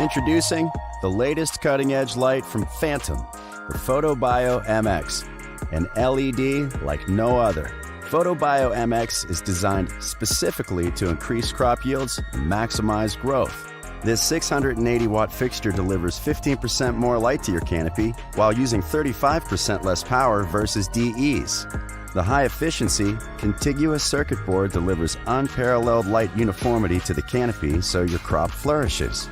Introducing the latest cutting-edge light from Phantom, the PhotoBio MX, an LED like no other. PhotoBio MX is designed specifically to increase crop yields and maximize growth. This 680-watt fixture delivers 15% more light to your canopy while using 35% less power versus DEs. The high-efficiency, contiguous circuit board delivers unparalleled light uniformity to the canopy so your crop flourishes.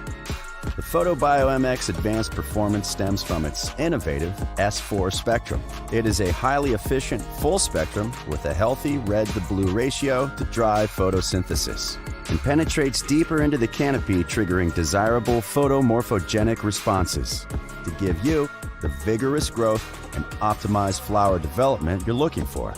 The PhotoBio MX advanced performance stems from its innovative S4 spectrum. It is a highly efficient full spectrum with a healthy red-to-blue ratio to drive photosynthesis, and penetrates deeper into the canopy, triggering desirable photomorphogenic responses to give you the vigorous growth and optimized flower development you're looking for.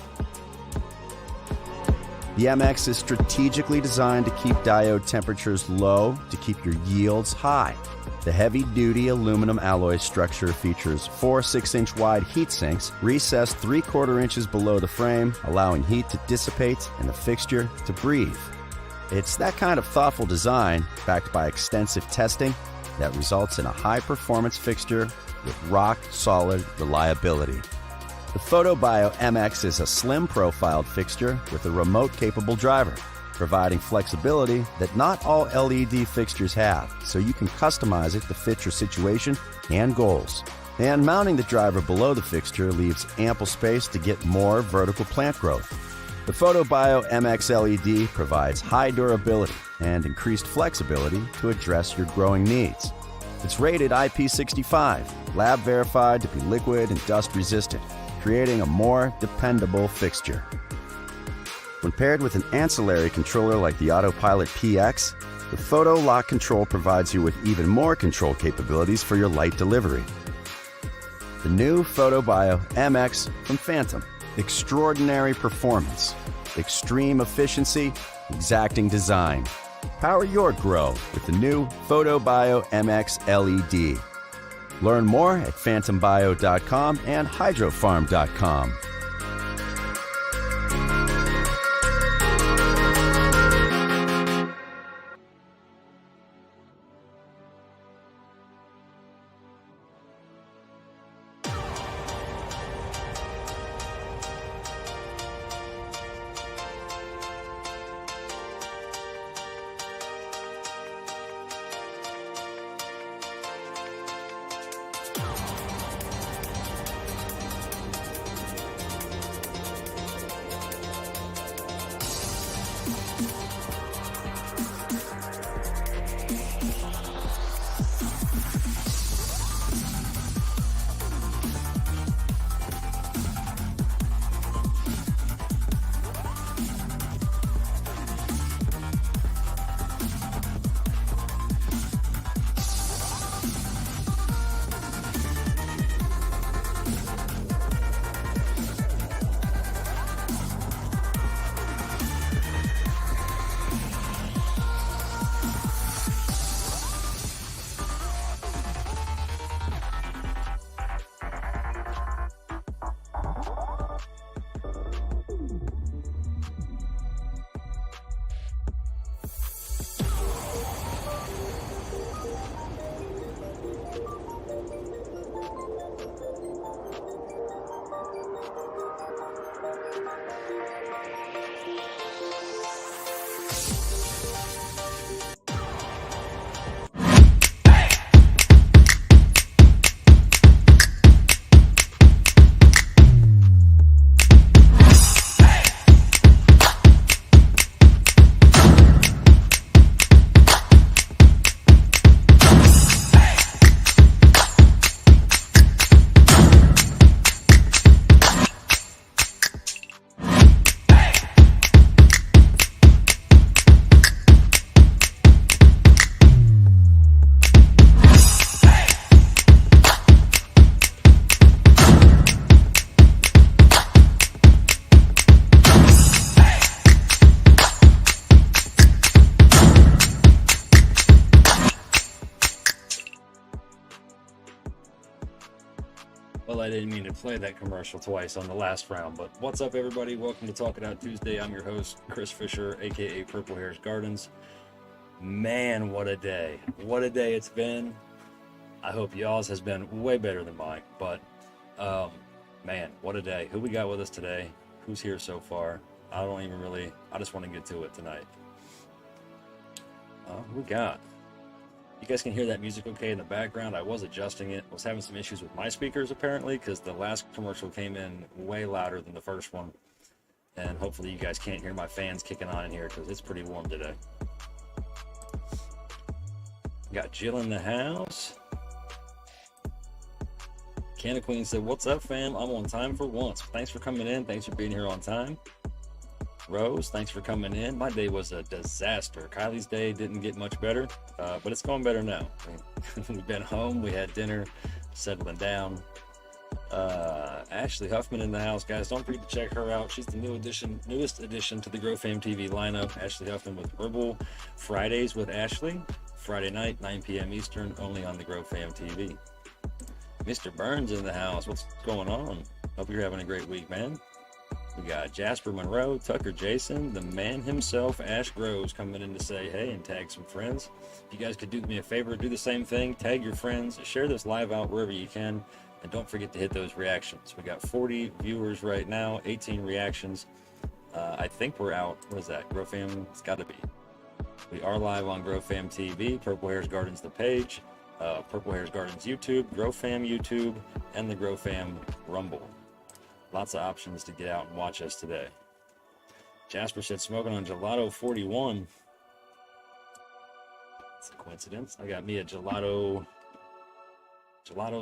The MX is strategically designed to keep diode temperatures low to keep your yields high. The heavy-duty aluminum alloy structure features 4 6-inch wide heat sinks recessed 3/4 inches below the frame, allowing heat to dissipate and the fixture to breathe. It's that kind of thoughtful design, backed by extensive testing, that results in a high-performance fixture with rock-solid reliability. The PhotoBio MX is a slim-profiled fixture with a remote-capable driver, providing flexibility that not all LED fixtures have, so you can customize it to fit your situation and goals. And mounting the driver below the fixture leaves ample space to get more vertical plant growth. The PhotoBio MX LED provides high durability and increased flexibility to address your growing needs. It's rated IP65, lab verified to be liquid and dust resistant, creating a more dependable fixture. When paired with an ancillary controller like the Autopilot PX, the Photo Lock Control provides you with even more control capabilities for your light delivery. The new PhotoBio MX from Phantom. Extraordinary performance, extreme efficiency, exacting design. Power your grow with the new PhotoBio MX LED. Learn more at phantombio.com and hydrofarm.com. Well, I didn't mean to play that commercial twice on the last round, but what's up, everybody? Welcome to Talk It Out Tuesday. I'm your host, Chris Fisher, aka Purple Hairs Gardens. Man, what a day. What a day it's been. I hope y'all's has been way better than mine. But, man, what a day. Who we got with us today? Who's here so far? I just want to get to it tonight. Who we got? You guys can hear that music okay in the background. I was adjusting it. I was having some issues with my speakers apparently because the last commercial came in way louder than the first one. And hopefully you guys can't hear my fans kicking on in here because it's pretty warm today. Got Jill in the house. Canna Queen said, "What's up, fam? I'm on time for once. Thanks for coming in. Thanks for being here on time." Rose, thanks for coming in. My day was a disaster. Kylie's day didn't get much better, but it's going better now. We've been home. We had dinner, settling down. Ashley Huffman in the house, guys. Don't forget to check her out. She's the newest addition to the Grow Fam TV lineup. Ashley Huffman with Herbal Fridays with Ashley. Friday night, 9 p.m. Eastern, only on the Grow Fam TV. Mr. Burns in the house. What's going on? Hope you're having a great week, man. We got Jasper Monroe, Tucker Jason, the man himself, Ash Groves, coming in to say hey and tag some friends. If you guys could do me a favor, do the same thing. Tag your friends. Share this live out wherever you can. And don't forget to hit those reactions. We got 40 viewers right now, 18 reactions. I think we're out. What is that? Grow Fam? It's got to be. We are live on Grow Fam TV. Purple Hairs Gardens the page. Purple Hairs Gardens YouTube, Grow Fam YouTube, and the Grow Fam Rumble. Lots of options to get out and watch us today. Jasper said smoking on Gelato 41. It's a coincidence. I got me a gelato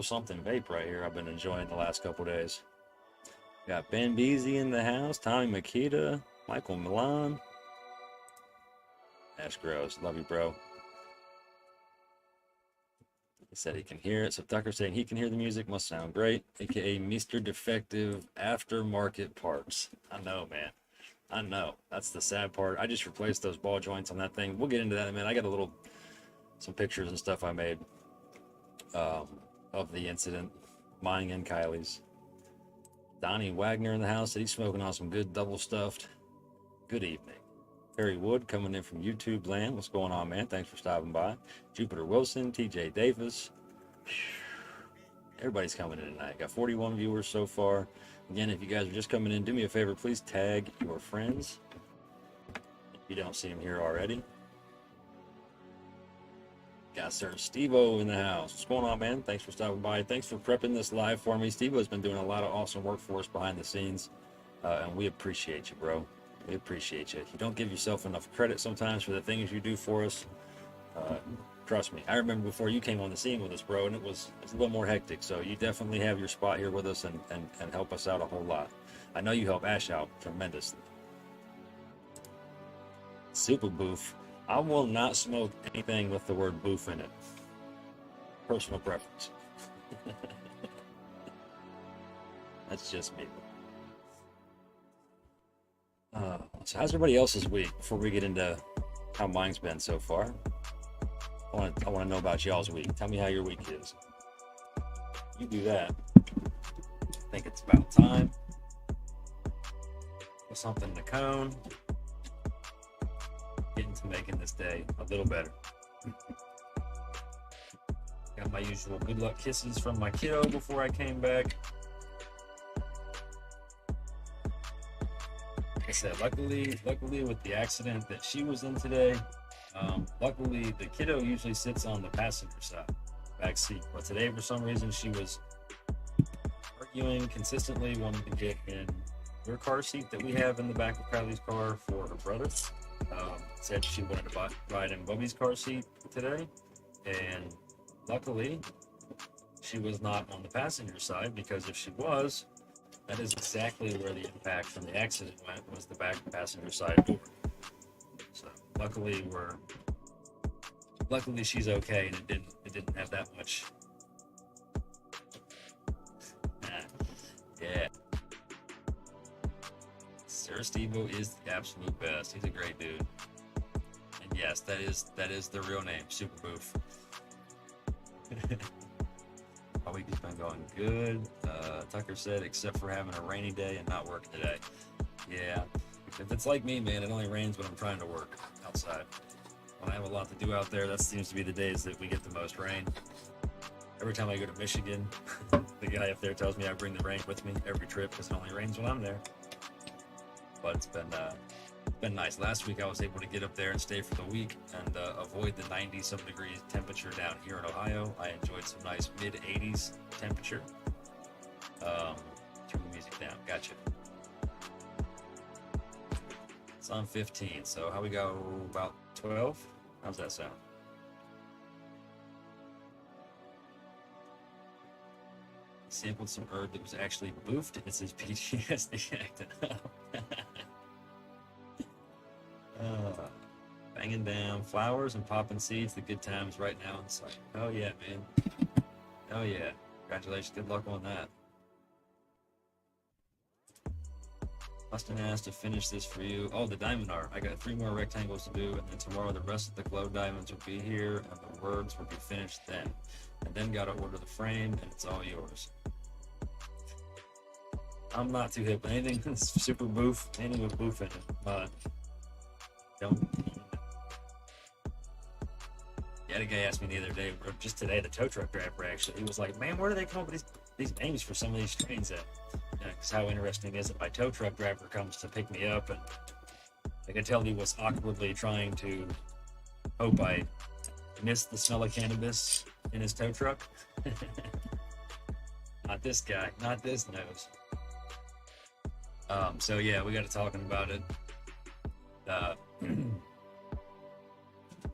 something vape right here I've been enjoying the last couple days. Got Ben Beasy in the house, Tommy Makita, Michael Milan. Ash Gross, love you, bro. He said he can hear it. So Tucker saying he can hear the music, must sound great. AKA Mr. Defective Aftermarket Parts. I know, man. I know. That's the sad part. I just replaced those ball joints on that thing. We'll get into that in a minute. I got some pictures and stuff I made of the incident. Mine and Kylie's. Donnie Wagner in the house. Said he's smoking on some good double stuffed. Good evening. Harry Wood coming in from YouTube land. What's going on, man? Thanks for stopping by. Jupiter Wilson, TJ Davis. Everybody's coming in tonight. Got 41 viewers so far. Again, if you guys are just coming in, do me a favor. Please tag your friends if you don't see them here already. Got Sir Steve-O in the house. What's going on, man? Thanks for stopping by. Thanks for prepping this live for me. Steve-O's been doing a lot of awesome work for us behind the scenes, and we appreciate you, bro. We appreciate you. You don't give yourself enough credit sometimes for the things you do for us. Trust me. I remember before you came on the scene with us, bro, and it was a little more hectic. So you definitely have your spot here with us and help us out a whole lot. I know you help Ash out tremendously. Super boof. I will not smoke anything with the word boof in it. Personal preference. That's just me. So how's everybody else's week before we get into how mine's been so far? I want to know about y'all's week. Tell me how your week is. You do that. I think it's about time. Put something in the cone. Getting to making this day a little better. Got my usual good luck kisses from my kiddo before I came back. Like I said, luckily with the accident that she was in today, luckily the kiddo usually sits on the passenger side, back seat. But today, for some reason, she was arguing consistently, wanting to get in her car seat that we have in the back of Kylie's car for her brother. Said she wanted to ride in Bubby's car seat today, and luckily she was not on the passenger side, because if she was, that is exactly where the impact from the accident went, was the back passenger side door. So luckily she's okay, and it didn't have that much. Yeah. Sir Steve-O is the absolute best. He's a great dude. And yes, that is the real name, Super Boof. My week has been going good. Tucker said, except for having a rainy day and not working today. Yeah. If it's like me, man, it only rains when I'm trying to work outside. when I have a lot to do out there, that seems to be the days that we get the most rain. Every time I go to Michigan, the guy up there tells me I bring the rain with me every trip because it only rains when I'm there. But it's been nice. Last week I was able to get up there and stay for the week and avoid the 90-some degrees temperature down here in Ohio. I enjoyed some nice mid-80s temperature. Turn the music down. Gotcha. It's on 15, so how we go? About 12? How's that sound? Sampled some herb that was actually boofed. It says PTSD acting up. Banging down flowers and popping seeds. The good times right now in sight. Oh yeah, man. Oh yeah. Congratulations. Good luck on that. Austin asked to finish this for you. Oh, the diamond art. I got 3 more rectangles to do, and then tomorrow the rest of the glow diamonds will be here, and the words will be finished then. And then gotta order the frame, and it's all yours. I'm not too hip. Anything that's super boof, anything with boof in it, but don't. Yeah, the guy asked me the other day, or just today, the tow truck driver actually. He was like, "Man, where do they come up with these names for some of these trains at?" Because how interesting is it? My tow truck driver comes to pick me up, and I could tell he was awkwardly trying to hope I missed the smell of cannabis in his tow truck. Not this guy, not this nose. So yeah, we got to talking about it.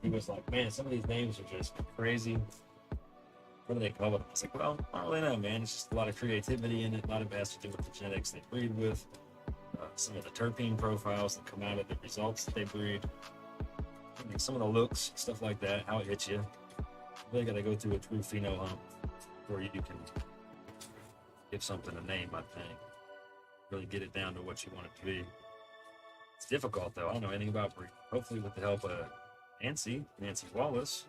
He was like, "Man, some of these names are just crazy. What do they call it?" I was like, "Well, I don't really know, man. It's just a lot of creativity in it. A lot of it has to do with the genetics they breed with, some of the terpene profiles that come out of the results that they breed, some of the looks, stuff like that, how it hits you. You really got to go through a true pheno hump before you can give something a name, I think. Really get it down to what you want it to be. It's difficult, though. I don't know anything about breeding. Hopefully with the help of Nancy Wallace,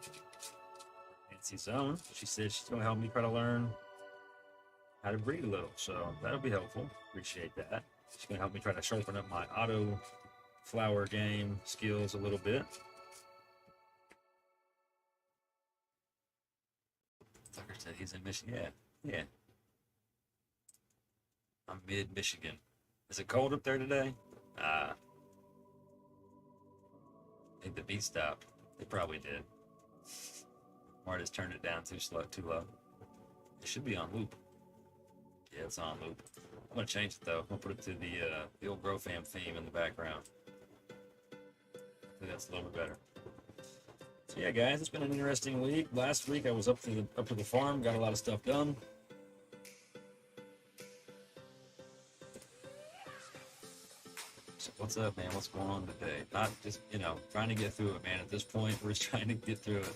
Nancy's own, she said she's going to help me try to learn how to breed a little. So that'll be helpful. Appreciate that. She's going to help me try to sharpen up my auto flower game skills a little bit. Tucker said he's in Michigan. Yeah. I'm mid-Michigan. Is it cold up there today? I think the beat stopped. It probably did. Or just turned it down too low. It should be on loop. Yeah, it's on loop. I'm gonna change it though. I'm gonna put it to the old GrowFam theme in the background. I think that's a little bit better. So yeah, guys, it's been an interesting week. Last week I was up to the farm, got a lot of stuff done. So what's up, man? What's going on today? Not just, trying to get through it, man. At this point, we're just trying to get through it.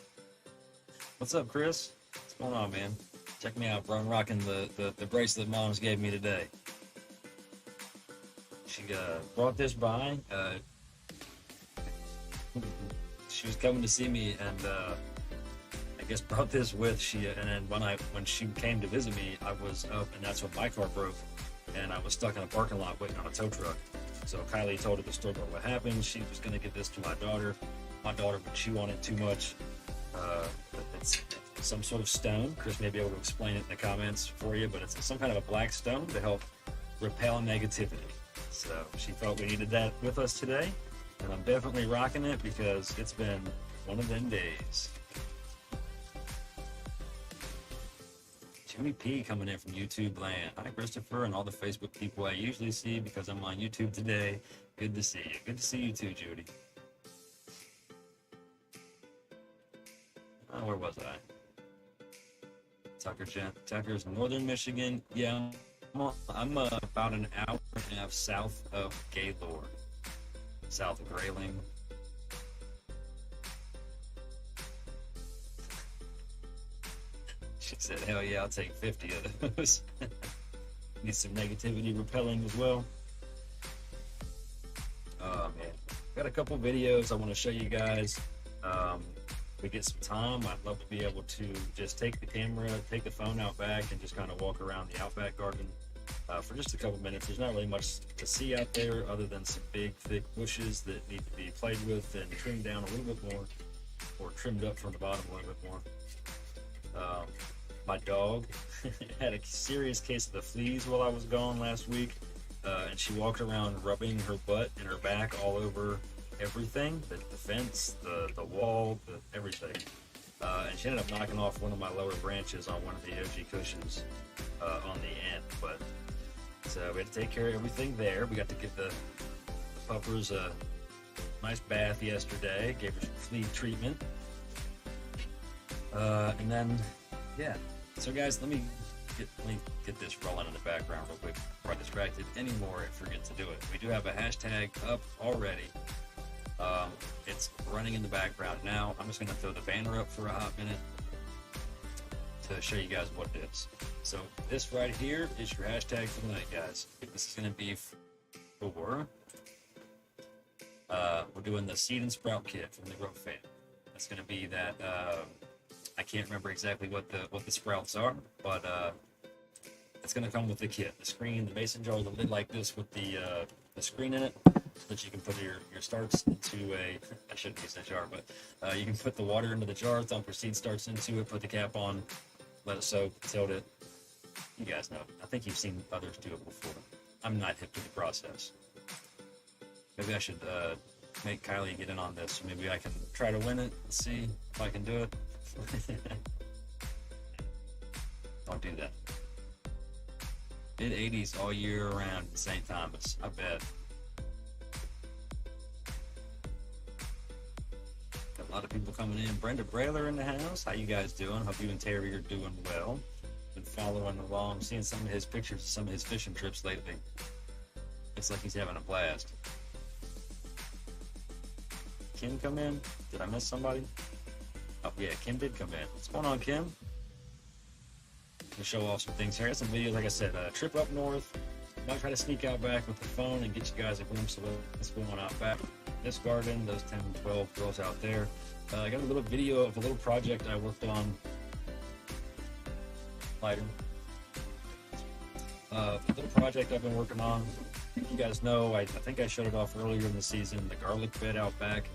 What's up, Chris? What's going on, man? Check me out, bro. I'm rocking the bracelet Mom's gave me today. She brought this by. She was coming to see me, and I guess brought this with. And then when she came to visit me, I was up, and that's when my car broke, and I was stuck in a parking lot waiting on a tow truck. So Kylie told her the story about what happened. She was going to get this to my daughter. My daughter would chew on it too much. It's some sort of stone. Chris may be able to explain it in the comments for you, but it's some kind of a black stone to help repel negativity. So she thought we needed that with us today, and I'm definitely rocking it because it's been one of them days. Jimmy P coming in from YouTube land. Hi, Christopher, and all the Facebook people I usually see because I'm on YouTube today. Good to see you. Good to see you too, Judy. Oh, where was I? Tucker's Northern Michigan. Yeah, I'm about an hour and a half south of Gaylord, south of Grayling. She said, hell yeah, I'll take 50 of those. Need some negativity repelling as well. Oh, man. Got a couple videos I want to show you guys. We get some time, I'd love to be able to just take the camera, take the phone out back, and just kind of walk around the outback garden for just a couple minutes. There's not really much to see out there other than some big, thick bushes that need to be played with and trimmed down a little bit more. or trimmed up from the bottom a little bit more. My dog had a serious case of the fleas while I was gone last week, and she walked around rubbing her butt and her back all over everything, the fence, the wall, everything. And she ended up knocking off one of my lower branches on one of the OG cushions on the end. But so we had to take care of everything there. We got to give the puppers a nice bath yesterday, gave her some flea treatment. And then, yeah. So guys, let me get this rolling in the background real quick before I distracted anymore and forget to do it. We do have a hashtag up already. It's running in the background now. I'm just going to throw the banner up for a hot minute to show you guys what it is. So this right here is your hashtag for the night, guys. This is going to be for we're doing the seed and sprout kit from the Grow Fam. It's going to be that I can't remember exactly what the sprouts are, but it's going to come with the kit, the screen, the mason jar, the lid like this with the screen in it, so that you can put your starts into a, I shouldn't use that jar, but you can put the water into the jar, dump your seed starts into it, put the cap on, let it soak, tilt it. You guys know. I think you've seen others do it before. I'm not hip to the process. Maybe I should make Kylie get in on this. Maybe I can try to win it and see if I can do it. Don't do that. Mid-80s all year around in St. Thomas. I bet. Got a lot of people coming in. Brenda Brailer in the house. How you guys doing? Hope you and Terry are doing well. Been following along, seeing some of his pictures of some of his fishing trips lately. Looks like he's having a blast. Kim come in? Did I miss somebody? Oh yeah, Kim did come in. What's going on, Kim? To show off some things here. I got some videos, like I said, trip up north. Might try to sneak out back with the phone and get you guys a glimpse of what's going on out back. This garden, those 10, 12 girls out there. I got a little video of a little project I worked on. Lighter. A little project I've been working on. You guys know, I think I showed it off earlier in the season, the garlic bed out back.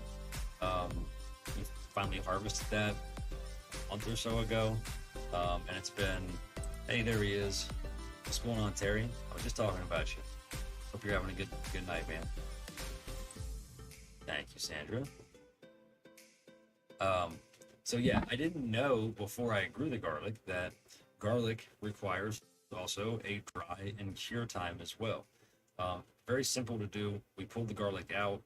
We finally harvested that a month or so ago. And it's been, hey, there he is. What's going on, Terry? I was just talking about you. Hope you're having a good night, man. Thank you, Sandra. So yeah, I didn't know before I grew the garlic that garlic requires also a dry and cure time as well. Very simple to do. We pull the garlic out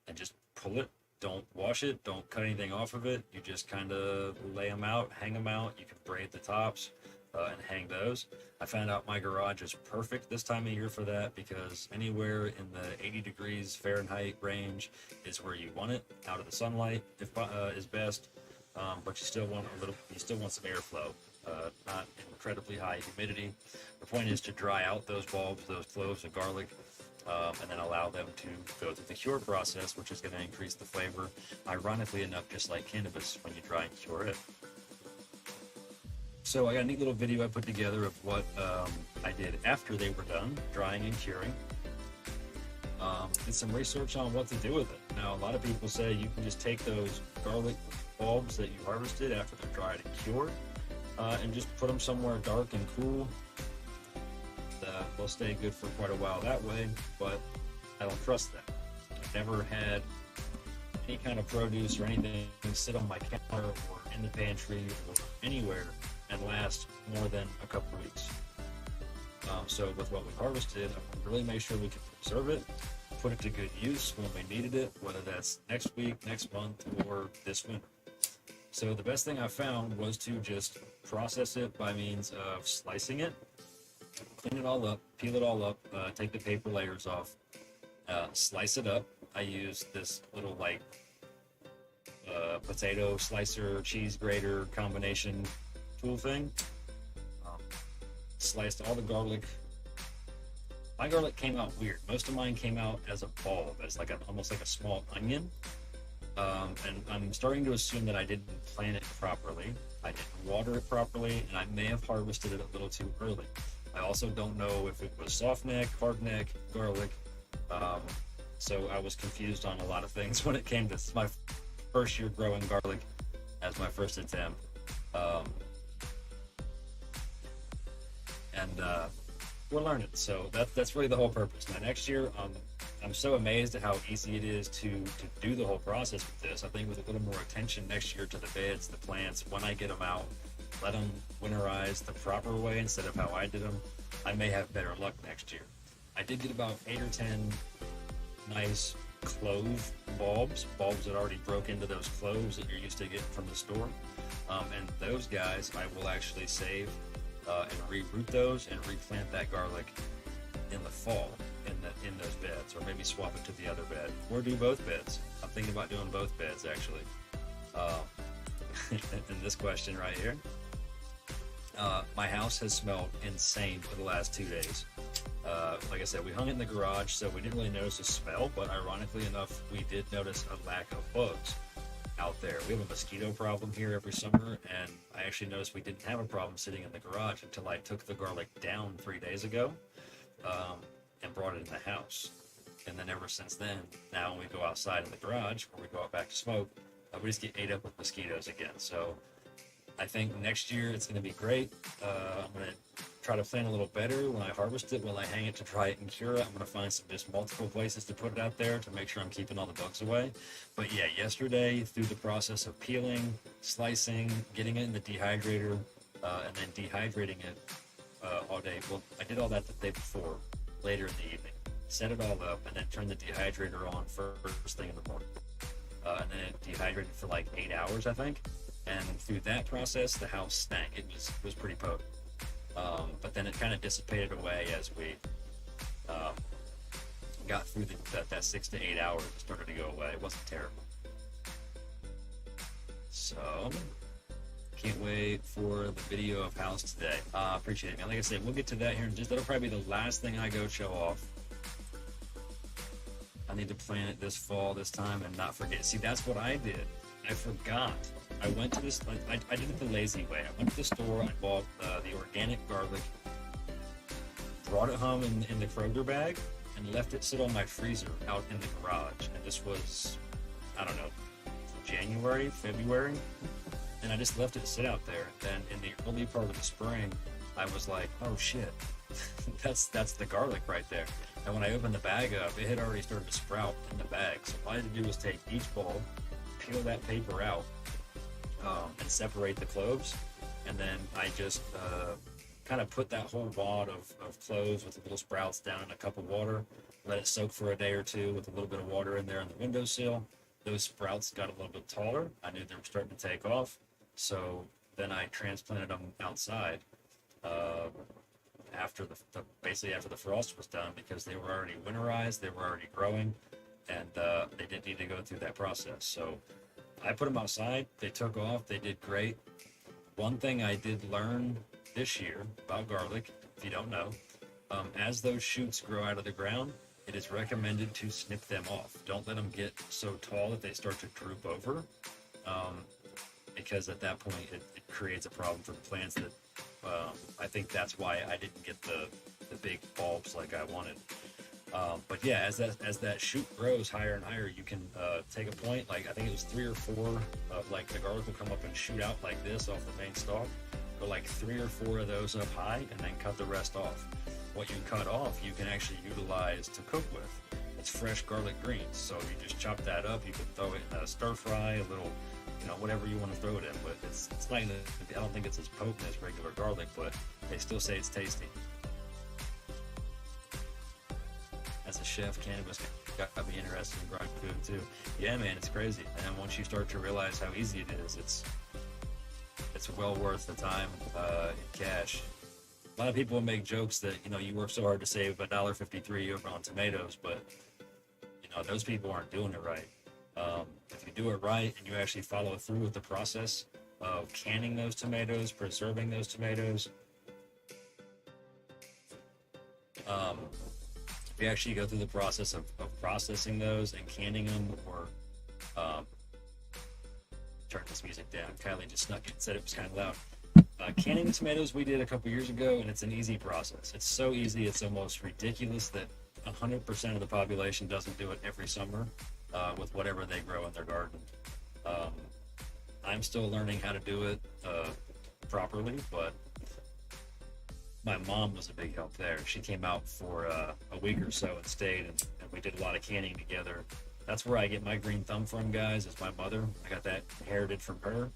and just pull it. Don't wash it. Don't cut anything off of it. You just kind of lay them out, hang them out. You can braid the tops and hang those. I found out my garage is perfect this time of year for that, because anywhere in the 80 degrees Fahrenheit range is where you want it. Out of the sunlight is best, but you still want some airflow. Not incredibly high humidity. The point is to dry out those bulbs, those cloves of garlic, and then allow them to go through the cure process, which is going to increase the flavor. Ironically enough, just like cannabis when you dry and cure it. So I got a neat little video I put together of what I did after they were done drying and curing. Did some research on what to do with it. Now, a lot of people say you can just take those garlic bulbs that you harvested after they're dried and cured, and just put them somewhere dark and cool. They'll stay good for quite a while that way, but I don't trust that. I've never had any kind of produce or anything sit on my counter or in the pantry or anywhere and last more than a couple of weeks. So with what we harvested, I want to really make sure we can preserve it, put it to good use when we needed it, whether that's next week, next month, or this winter. So the best thing I found was to just process it by means of slicing it, clean it all up, peel it all up, take the paper layers off, slice it up. I use this little potato slicer, cheese grater combination tool thing. Sliced all the garlic. My garlic came out weird. Most of mine came out as a bulb, as almost like a small onion. And I'm starting to assume that I didn't plant it properly. I didn't water it properly, and I may have harvested it a little too early. I also don't know if it was soft neck, hard neck, garlic. So I was confused on a lot of things when it came to this. My first year growing garlic as my first attempt. Um, and we're learning. So that's really the whole purpose. Now next year, I'm so amazed at how easy it is to do the whole process with this. I think with a little more attention next year to the beds, the plants, when I get them out, let them winterize the proper way instead of how I did them, I may have better luck next year. I did get about 8 or 10 nice clove bulbs that already broke into those cloves that you're used to getting from the store. And those guys I will actually save and reroot those and replant that garlic in the fall in those beds, or maybe swap it to the other bed, or do both beds. I'm thinking about doing both beds actually. In this question right here, my house has smelled insane for the last 2 days. Like I said, we hung it in the garage, so we didn't really notice a smell, but ironically enough, we did notice a lack of bugs out there. We have a mosquito problem here every summer, and I actually noticed we didn't have a problem sitting in the garage until I took the garlic down 3 days ago and brought it in the house. And then ever since then, now when we go outside in the garage, or we go out back to smoke, we just get ate up with mosquitoes again. So I think next year it's going to be great. I'm going to try to plan a little better when I harvest it, when I hang it to dry it and cure it. I'm going to find just multiple places to put it out there to make sure I'm keeping all the bugs away. But yeah, yesterday through the process of peeling, slicing, getting it in the dehydrator, and then dehydrating it all day. Well, I did all that the day before, later in the evening. Set it all up and then turn the dehydrator on first thing in the morning. And then it dehydrated for like 8 hours, I think. And through that process, the house stank. It was pretty potent. But then it kind of dissipated away as we got through that 6 to 8 hours. It started to go away. It wasn't terrible. So, can't wait for the video of house today. Appreciate it, man. Like I said, we'll get to that here in just. That'll probably be the last thing I go show off. I need to plan it this fall, this time, and not forget. See, that's what I did. I forgot. I went to this, I did it the lazy way. I went to the store, I bought the organic garlic, brought it home in the Kroger bag, and left it sit on my freezer out in the garage. And this was, I don't know, January, February, and I just left it sit out there. Then in the early part of the spring, I was like, oh shit, that's the garlic right there. And when I opened the bag up, it had already started to sprout in the bag. So all I had to do was take each bulb, peel that paper out, and separate the cloves, and then I just kind of put that whole wad of cloves with the little sprouts down in a cup of water, let it soak for a day or two with a little bit of water in there on the windowsill. Those sprouts got a little bit taller. I knew they were starting to take off, so then I transplanted them outside after basically after the frost was done, because they were already winterized, they were already growing, and they didn't need to go through that process. So I put them outside, they took off, they did great. One thing I did learn this year about garlic, if you don't know, as those shoots grow out of the ground, it is recommended to snip them off. Don't let them get so tall that they start to droop over, because at that point it creates a problem for the plants. That I think that's why I didn't get the big bulbs like I wanted. But yeah, as that shoot grows higher and higher, you can take a point, like I think it was 3 or 4 of like the garlic will come up and shoot out like this off the main stalk. Go like 3 or 4 of those up high, and then cut the rest off. What you cut off, you can actually utilize to cook with. It's fresh garlic greens, so you just chop that up. You can throw it in a stir fry, a little, whatever you want to throw it in. But it's not gonna, I don't think it's as potent as regular garlic, but they still say it's tasty. As a chef, cannabis got me interested in growing food too. Yeah, man, it's crazy. And once you start to realize how easy it is, it's well worth the time in cash. A lot of people make jokes that you work so hard to save $1.53 over on tomatoes, but those people aren't doing it right. If you do it right and you actually follow through with the process of canning those tomatoes, preserving those tomatoes, if you actually go through the process of processing those and canning them, or turn this music down. Kylie just snuck it and said it was kind of loud. Canning the tomatoes we did a couple years ago, and it's an easy process. It's so easy, it's almost ridiculous that 100% of the population doesn't do it every summer with whatever they grow in their garden. Um, I'm still learning how to do it properly, but my mom was a big help there. She came out for a week or so and stayed, and we did a lot of canning together. That's where I get my green thumb from, guys, is my mother. I got that inherited from her.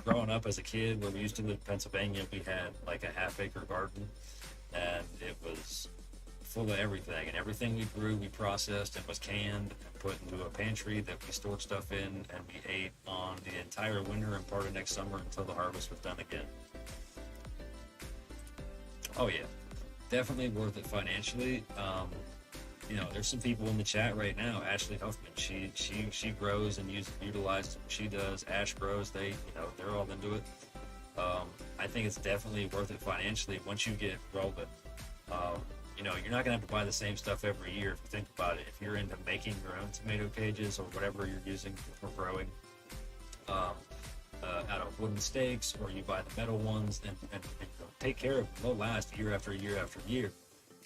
Growing up as a kid, where we used to live in Pennsylvania, we had like a half-acre garden, and it was full of everything. And everything we grew, we processed and was canned and put into a pantry that we stored stuff in, and we ate on the entire winter and part of next summer until the harvest was done again. Oh yeah, definitely worth it financially. There's some people in the chat right now. Ashley Huffman, she grows and utilizes what she does. Ash grows, they're all into it. I think it's definitely worth it financially once you get rolling. You're not gonna have to buy the same stuff every year if you think about it. If you're into making your own tomato cages or whatever you're using for growing, out of wooden stakes, or you buy the metal ones and take care of them. They'll last year after year after year.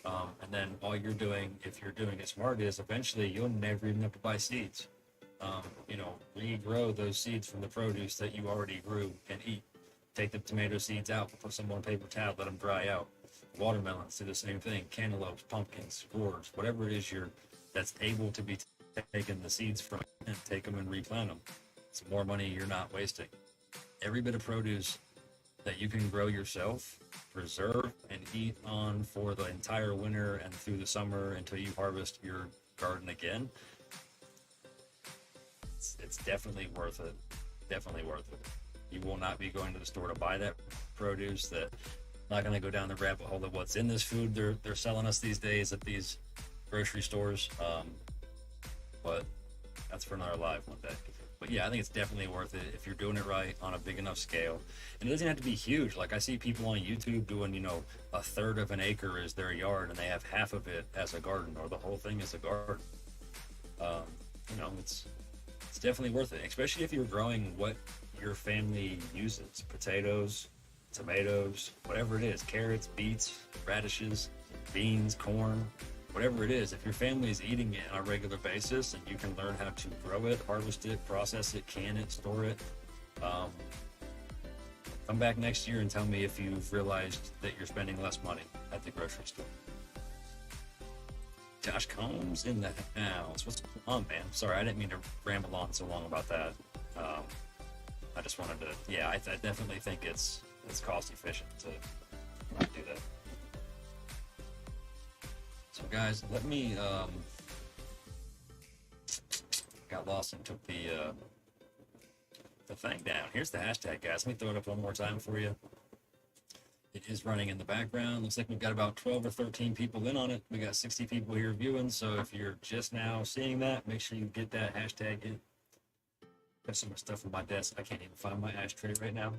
And then all you're doing, if you're doing it smart, is eventually you'll never even have to buy seeds. Regrow those seeds from the produce that you already grew and eat. Take the tomato seeds out, put some on paper towel, let them dry out. Watermelons do the same thing. Cantaloupes, pumpkins, gourds, whatever it is that's able to be taken the seeds from, and take them and replant them. It's more money you're not wasting. Every bit of produce that you can grow yourself, preserve, and eat on for the entire winter and through the summer until you harvest your garden again, it's definitely worth it. Definitely worth it. You will not be going to the store to buy that produce. That not going to go down the rabbit hole of what's in this food they're selling us these days at these grocery stores. But that's for another live one day. But yeah, I think it's definitely worth it if you're doing it right on a big enough scale. And it doesn't have to be huge. Like I see people on YouTube doing, a third of an acre is their yard, and they have half of it as a garden, or the whole thing is a garden. It's definitely worth it, especially if you're growing what your family uses: potatoes, tomatoes, whatever it is, carrots, beets, radishes, beans, corn. Whatever it is, if your family is eating it on a regular basis and you can learn how to grow it, harvest it, process it, can it, store it, come back next year and tell me if you've realized that you're spending less money at the grocery store. Josh Combs in the house. What's going on, man? Sorry, I didn't mean to ramble on so long about that. I just wanted to, I definitely think it's cost efficient to do that. So guys, let me, got lost and took the thing down. Here's the hashtag, guys. Let me throw it up one more time for you. It is running in the background. Looks like we've got about 12 or 13 people in on it. We got 60 people here viewing, so if you're just now seeing that, make sure you get that hashtag in. Got so much stuff on my desk, I can't even find my ashtray right now.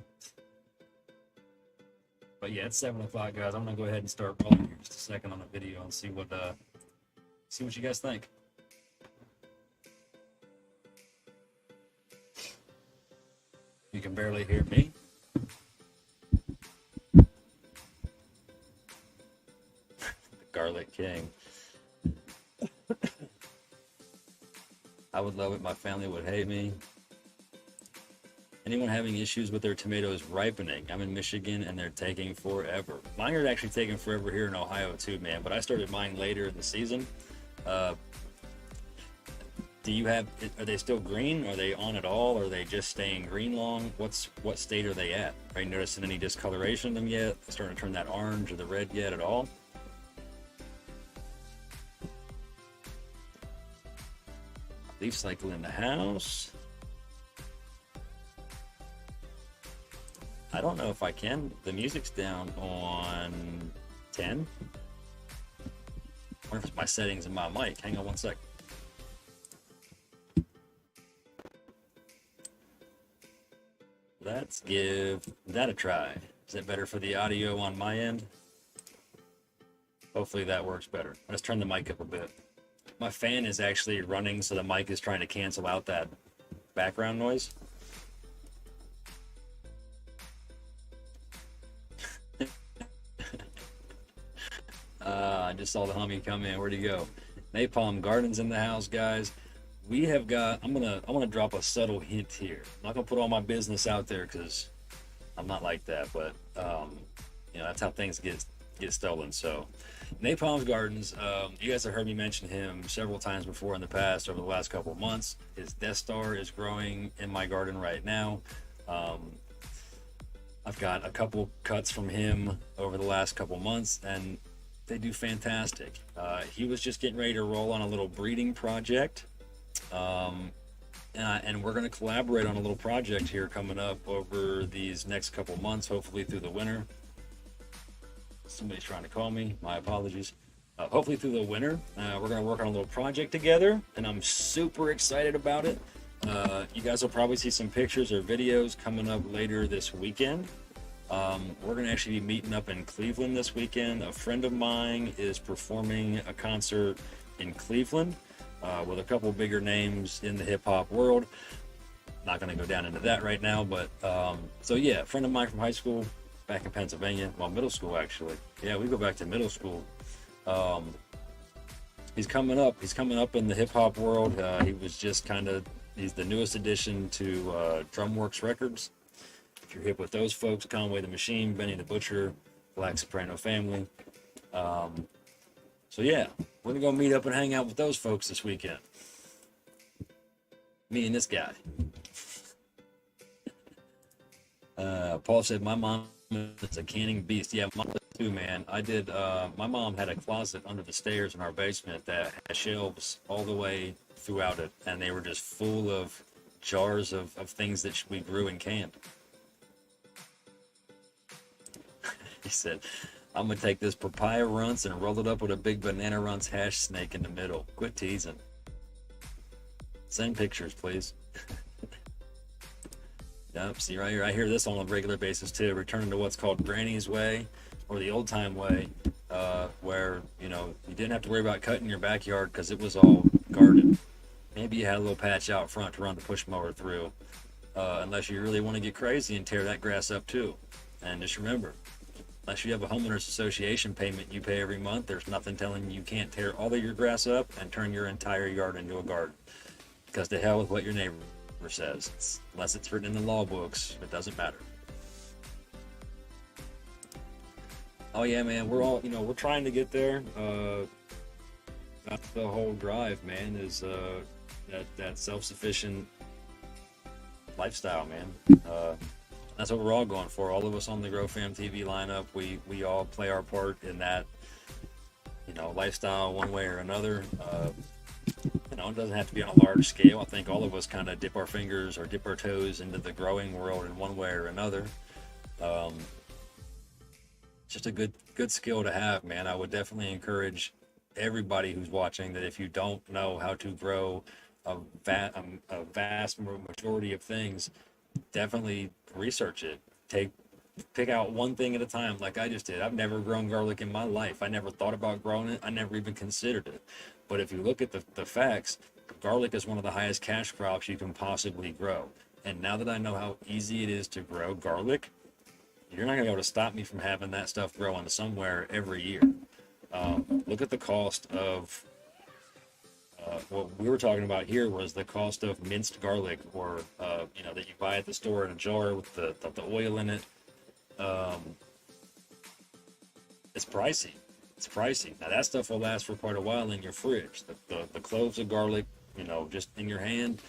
But yeah, it's 7 o'clock, guys. I'm gonna go ahead and start rolling here just a second on the video and see what you guys think. You can barely hear me. The Garlic King. I would love it. My family would hate me. Anyone having issues with their tomatoes ripening? I'm in Michigan and they're taking forever. Mine are actually taking forever here in Ohio too, man. But I started mine later in the season. Are they still green? Are they on at all? Are they just staying green long? What state are they at? Are you noticing any discoloration in them yet? Starting to turn that orange or the red yet at all? Leaf cycle in the house. I don't know if I can. The music's down on 10. I wonder if it's my settings in my mic. Hang on one sec. Let's give that a try. Is that better for the audio on my end? Hopefully that works better. Let's turn the mic up a bit. My fan is actually running, so the mic is trying to cancel out that background noise. I just saw the homie come in. Where'd he go? Napalm Gardens in the house, guys. we have got. I'm gonna drop a subtle hint here. I'm not gonna put all my business out there because I'm not like that, but that's how things get stolen. So, Napalm's Gardens. You guys have heard me mention him several times before in the past over the last couple of months. His Death Star is growing in my garden right now. Um, I've got a couple cuts from him over the last couple months, and they do fantastic. He was just getting ready to roll on a little breeding project. Um, and we're going to collaborate on a little project here coming up over these next couple months, hopefully through the winter. Somebody's trying to call me. My apologies. Hopefully through the winter, we're going to work on a little project together, and I'm super excited about it. You guys will probably see some pictures or videos coming up later this weekend. We're going to actually be meeting up in Cleveland this weekend. A friend of mine is performing a concert in Cleveland with a couple bigger names in the hip-hop world. Not going to go down into that right now, but so yeah, a friend of mine from high school back in Pennsylvania, well, middle school actually. Yeah, we go back to middle school. He's coming up in the hip-hop world. He's the newest addition to Drumworks Records. If you're hip with those folks, Conway the Machine, Benny the Butcher, Black Soprano Family. So yeah, we're gonna go meet up and hang out with those folks this weekend. Me and this guy. Paul said my mom is a canning beast. Yeah, mine too, man. I did. My mom had a closet under the stairs in our basement that had shelves all the way throughout it, and they were just full of jars of things that we grew and canned. He said, I'm gonna take this papaya runts and roll it up with a big banana runts hash snake in the middle. Quit teasing. Send pictures, please. Yep, see right here, I hear this on a regular basis too. Returning to what's called Granny's Way, or the old time way, where you didn't have to worry about cutting your backyard because it was all guarded. Maybe you had a little patch out front to run the push mower through, unless you really want to get crazy and tear that grass up too. And just remember, unless you have a homeowners association payment you pay every month, there's nothing telling you can't tear all of your grass up and turn your entire yard into a garden. Because to hell with what your neighbor says. Unless it's written in the law books, it doesn't matter. Oh yeah, man, we're all, we're trying to get there. That's the whole drive, man, is that self-sufficient lifestyle, man. That's what we're all going for. All of us on the Grow Fam TV lineup, we all play our part in that, lifestyle one way or another. It doesn't have to be on a large scale. I think all of us kind of dip our fingers or dip our toes into the growing world in one way or another. Just a good skill to have, man. I would definitely encourage everybody who's watching that if you don't know how to grow a vast majority of things, definitely research it. Pick out one thing at a time, like I just did. I've never grown garlic in my life. I never thought about growing it. I never even considered it. But if you look at the facts, garlic is one of the highest cash crops you can possibly grow. And now that I know how easy it is to grow garlic, you're not gonna be able to stop me from having that stuff growing somewhere every year. Look at the cost of what we were talking about here was the cost of minced garlic, or that you buy at the store in a jar with the oil in it. It's pricey. It's pricey. Now that stuff will last for quite a while in your fridge. The cloves of garlic, just in your hand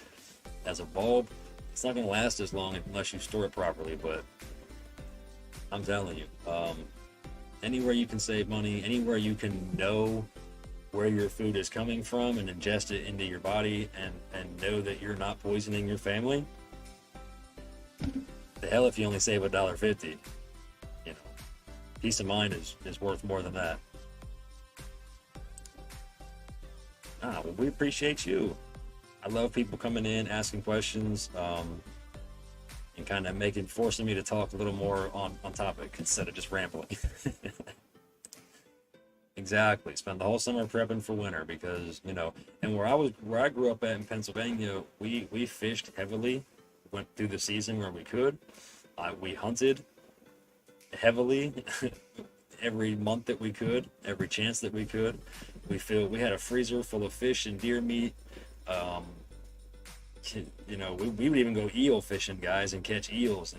as a bulb, it's not going to last as long unless you store it properly. But I'm telling you, anywhere you can save money, anywhere you can know where your food is coming from and ingest it into your body and know that you're not poisoning your family, the hell if you only save $1.50. Peace of mind is worth more than that. Well, we appreciate you. I love people coming in, asking questions, and kind of forcing me to talk a little more on topic instead of just rambling. Exactly. Spend the whole summer prepping for winter because, and where I grew up at in Pennsylvania, we fished heavily, went through the season where we could. We hunted heavily every month that we could, every chance that we could. We had a freezer full of fish and deer meat. you know, we would even go eel fishing, guys, and catch eels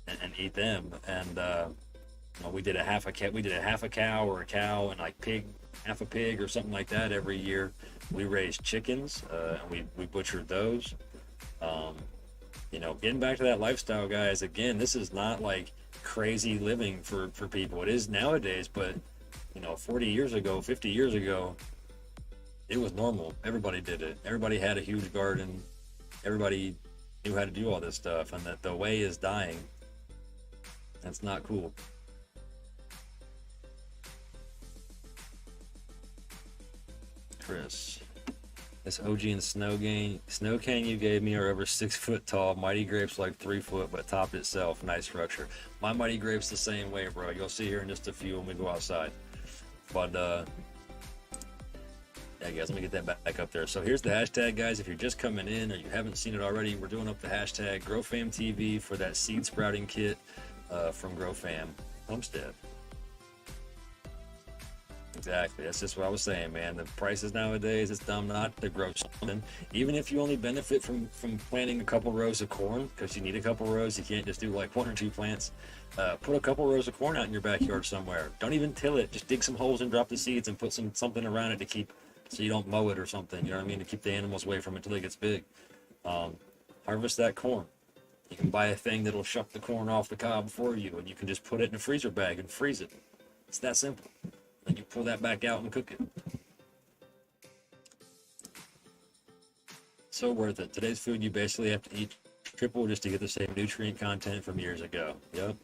and eat them. And you know, we did a half a cow or a cow and like half a pig or something like that every year. We raised chickens and we butchered those. You know, getting back to that lifestyle, guys, again, this is not like crazy living for people. It is nowadays, but you know, 40 years ago, 50 years ago, it was normal. Everybody did it. Everybody had a huge garden. Everybody knew how to do all this stuff, and that the way is dying. That's not cool. Chris. This OG and snow cane you gave me are over 6 foot tall. Mighty Grape's like 3 foot, but top itself, nice structure. My Mighty Grape's the same way, bro. You'll see here in just a few when we go outside. But yeah, guys, let me get that back up there. So here's the hashtag, guys. If you're just coming in or you haven't seen it already, we're doing up the hashtag GrowFamTV for that seed sprouting kit from GrowFam Homestead. Exactly. That's just what I was saying, man. The prices nowadays, it's dumb not to grow something. Even if you only benefit from planting a couple rows of corn, because you need a couple rows, you can't just do like 1 or 2 plants. Put a couple rows of corn out in your backyard somewhere. Don't even till it. Just dig some holes and drop the seeds and put something around it to keep, so you don't mow it or something. You know what I mean? To keep the animals away from it until it gets big. Harvest that corn. You can buy a thing that'll shuck the corn off the cob for you, and you can just put it in a freezer bag and freeze it. It's that simple. And you pull that back out and cook it. So worth it. Today's food, you basically have to eat triple just to get the same nutrient content from years ago. Yep.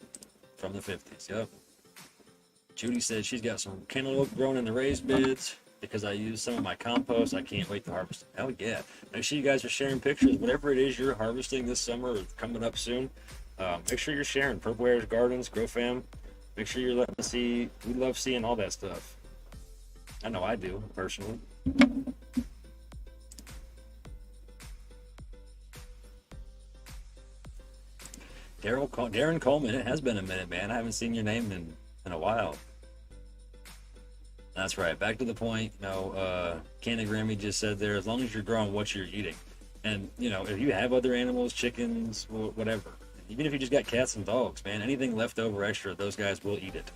From the 50s. Yep. Judy said she's got some cantaloupe grown in the raised beds because I used some of my compost. I can't wait to harvest. Hell yeah. Make sure you guys are sharing pictures. Whatever it is you're harvesting this summer or coming up soon, make sure you're sharing. Purple Airs Gardens, GrowFam. Make sure you're letting us see. We love seeing all that stuff. I know I do, personally. Darren Coleman, it has been a minute, man. I haven't seen your name in a while. That's right. Back to the point. You know, Candy Grammy just said there, as long as you're growing what you're eating. And, you know, if you have other animals, chickens, whatever, even if you just got cats and dogs, man, anything left over extra, those guys will eat it.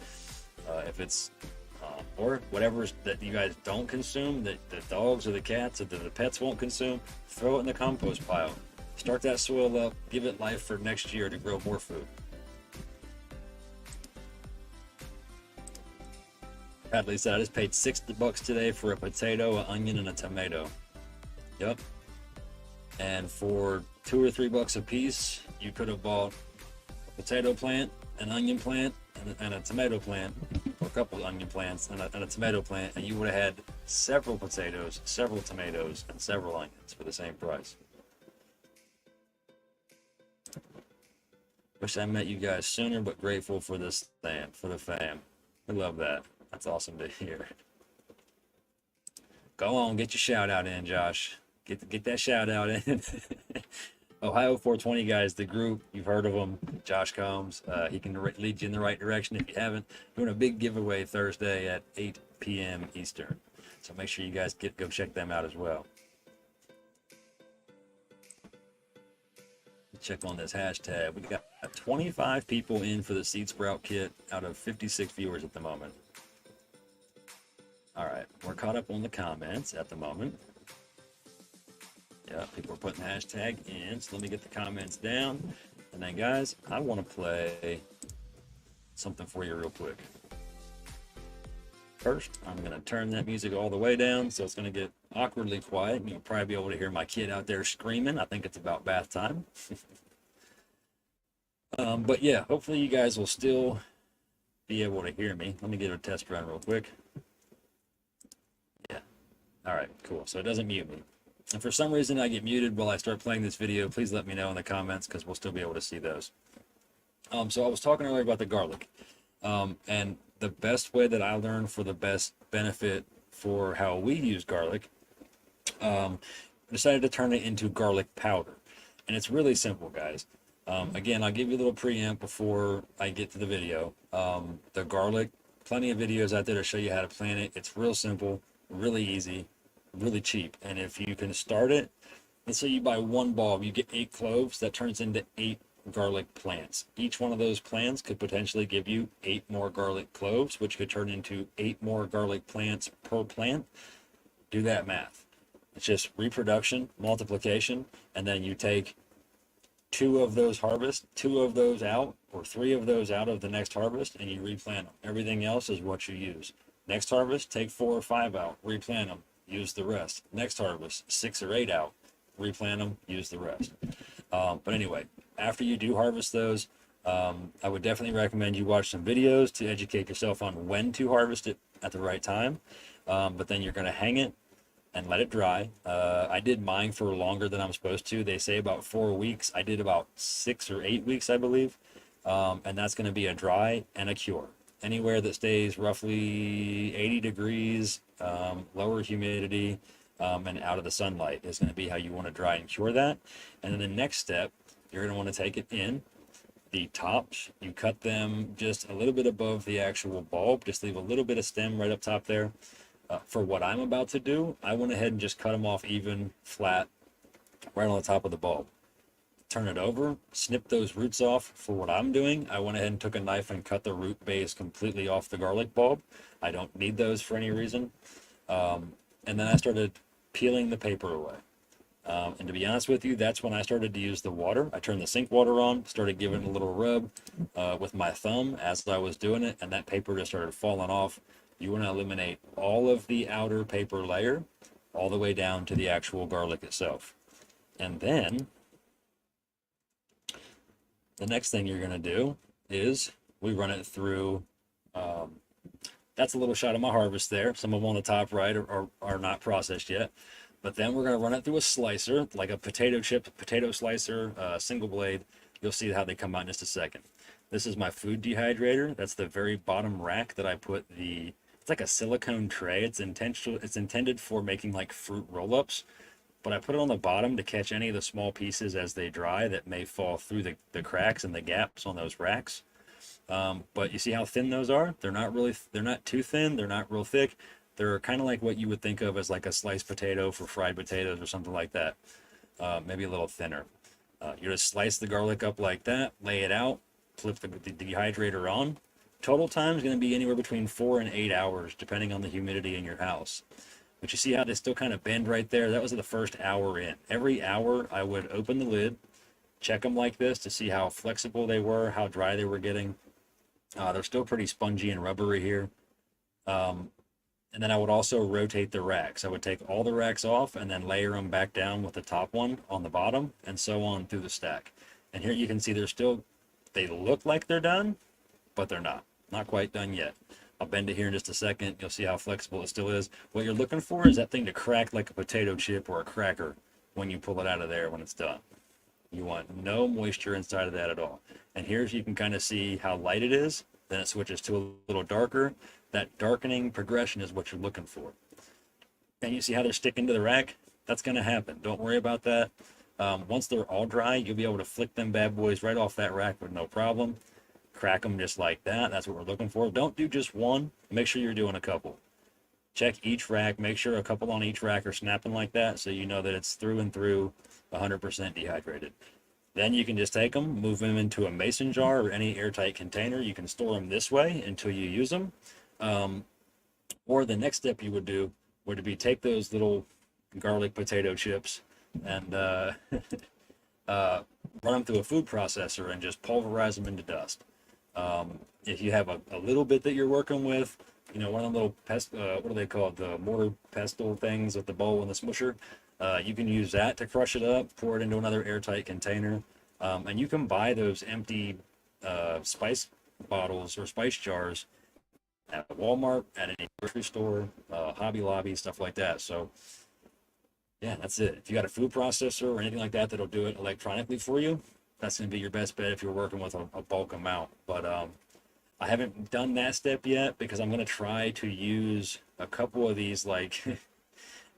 If it's, or whatever that you guys don't consume, that the dogs or the cats or the pets won't consume, throw it in the compost pile. Start that soil up, give it life for next year to grow more food. Bradley said, I just paid $60 today for a potato, an onion, and a tomato. Yep. And for $2 or $3 a piece, you could have bought a potato plant, an onion plant, and a tomato plant, or a couple of onion plants and a tomato plant, and you would have had several potatoes, several tomatoes, and several onions for the same price. Wish I met you guys sooner, but grateful for this for the fam. I love that. That's awesome to hear. Go on, get your shout out in, Josh. Get that shout out in. Ohio 420 guys, the group, you've heard of them. Josh Combs, he can lead you in the right direction if you haven't. Doing a big giveaway Thursday at 8 p.m. Eastern. So make sure you guys go check them out as well. Check on this hashtag. We got 25 people in for the seed sprout kit out of 56 viewers at the moment. All right, we're caught up on the comments at the moment. Yeah, people are putting the hashtag in, so let me get the comments down. And then, guys, I want to play something for you real quick. First, I'm going to turn that music all the way down, so it's going to get awkwardly quiet. You'll probably be able to hear my kid out there screaming. I think it's about bath time. But yeah, hopefully you guys will still be able to hear me. Let me get a test run real quick. Yeah. All right, cool. So it doesn't mute me. And for some reason I get muted while I start playing this video, please let me know in the comments because we'll still be able to see those. So I was talking earlier about the garlic. And the best way that I learned for the best benefit for how we use garlic, decided to turn it into garlic powder. And it's really simple, guys. Again, I'll give you a little preamp before I get to the video. The garlic, plenty of videos out there to show you how to plant it. It's real simple, really easy. really cheap. And if you can start it, let's say you buy one bulb, you get 8 cloves, that turns into 8 garlic plants. Each one of those plants could potentially give you 8 more garlic cloves, which could turn into 8 more garlic plants per plant. Do that math. It's just reproduction, multiplication, and then you take 2 of those harvest, 2 of those out, or 3 of those out of the next harvest, and you replant them. Everything else is what you use. Next harvest, take 4 or 5 out, replant them, use the rest. Next harvest, 6 or 8 out, replant them, use the rest. But anyway, after you do harvest those, I would definitely recommend you watch some videos to educate yourself on when to harvest it at the right time. But then you're going to hang it and let it dry. I did mine for longer than I'm supposed to. They say about 4 weeks. I did about 6 or 8 weeks, I believe. And that's going to be a dry and a cure. Anywhere that stays roughly 80 degrees, lower humidity, and out of the sunlight is going to be how you want to dry and cure that. And then the next step, you're going to want to take it in. The tops, you cut them just a little bit above the actual bulb. Just leave a little bit of stem right up top there. For what I'm about to do, I went ahead and just cut them off even, flat, right on the top of the bulb. Turn it over, snip those roots off. For what I'm doing, I went ahead and took a knife and cut the root base completely off the garlic bulb. I don't need those for any reason. And then I started peeling the paper away. And to be honest with you, that's when I started to use the water. I turned the sink water on, started giving it a little rub with my thumb as I was doing it, and that paper just started falling off. You want to eliminate all of the outer paper layer all the way down to the actual garlic itself. And then the next thing you're going to do is we run it through. That's a little shot of my harvest there. Some of them on the top right are not processed yet. But then we're going to run it through a slicer, like a potato slicer, single blade. You'll see how they come out in just a second. This is my food dehydrator. That's the very bottom rack that I put it's like a silicone tray. It's intended for making like fruit roll-ups. But I put it on the bottom to catch any of the small pieces as they dry that may fall through the cracks and the gaps on those racks. But you see how thin those are? They're not too thin. They're not real thick. They're kind of like what you would think of as like a sliced potato for fried potatoes or something like that. Maybe a little thinner. You just slice the garlic up like that, lay it out, flip the dehydrator on. Total time is going to be anywhere between 4 and 8 hours, depending on the humidity in your house. But you see how they still kind of bend right there? That was the first hour in. Every hour, I would open the lid, check them like this to see how flexible they were, how dry they were getting. They're still pretty spongy and rubbery here. And then I would also rotate the racks. I would take all the racks off and then layer them back down with the top one on the bottom, and so on through the stack. And here you can see they look like they're done, but they're not. Not quite done yet. I'll bend it here in just a second. You'll see how flexible it still is. What you're looking for is that thing to crack like a potato chip or a cracker when you pull it out of there when it's done. You want no moisture inside of that at all. And here you can kind of see how light it is. Then it switches to a little darker. That darkening progression is what you're looking for. And you see how they're sticking to the rack? That's going to happen. Don't worry about that. Once they're all dry, you'll be able to flick them bad boys right off that rack with no problem. Crack them just like that. That's what we're looking for. Don't do just one. Make sure you're doing a couple. Check each rack. Make sure a couple on each rack are snapping like that so you know that it's through and through 100% dehydrated. Then you can just take them, move them into a mason jar or any airtight container. You can store them this way until you use them. Or the next step you would do would be take those little garlic potato chips and run them through a food processor and just pulverize them into dust. If you have a little bit that you're working with, one of the little what are they called? The mortar pestle things with the bowl and the smusher. You can use that to crush it up, pour it into another airtight container. And you can buy those empty spice bottles or spice jars at Walmart, at any grocery store, Hobby Lobby, stuff like that. So yeah, that's it. If you got a food processor or anything like that that'll do it electronically for you, that's going to be your best bet if you're working with a bulk amount. But I haven't done that step yet because I'm going to try to use a couple of these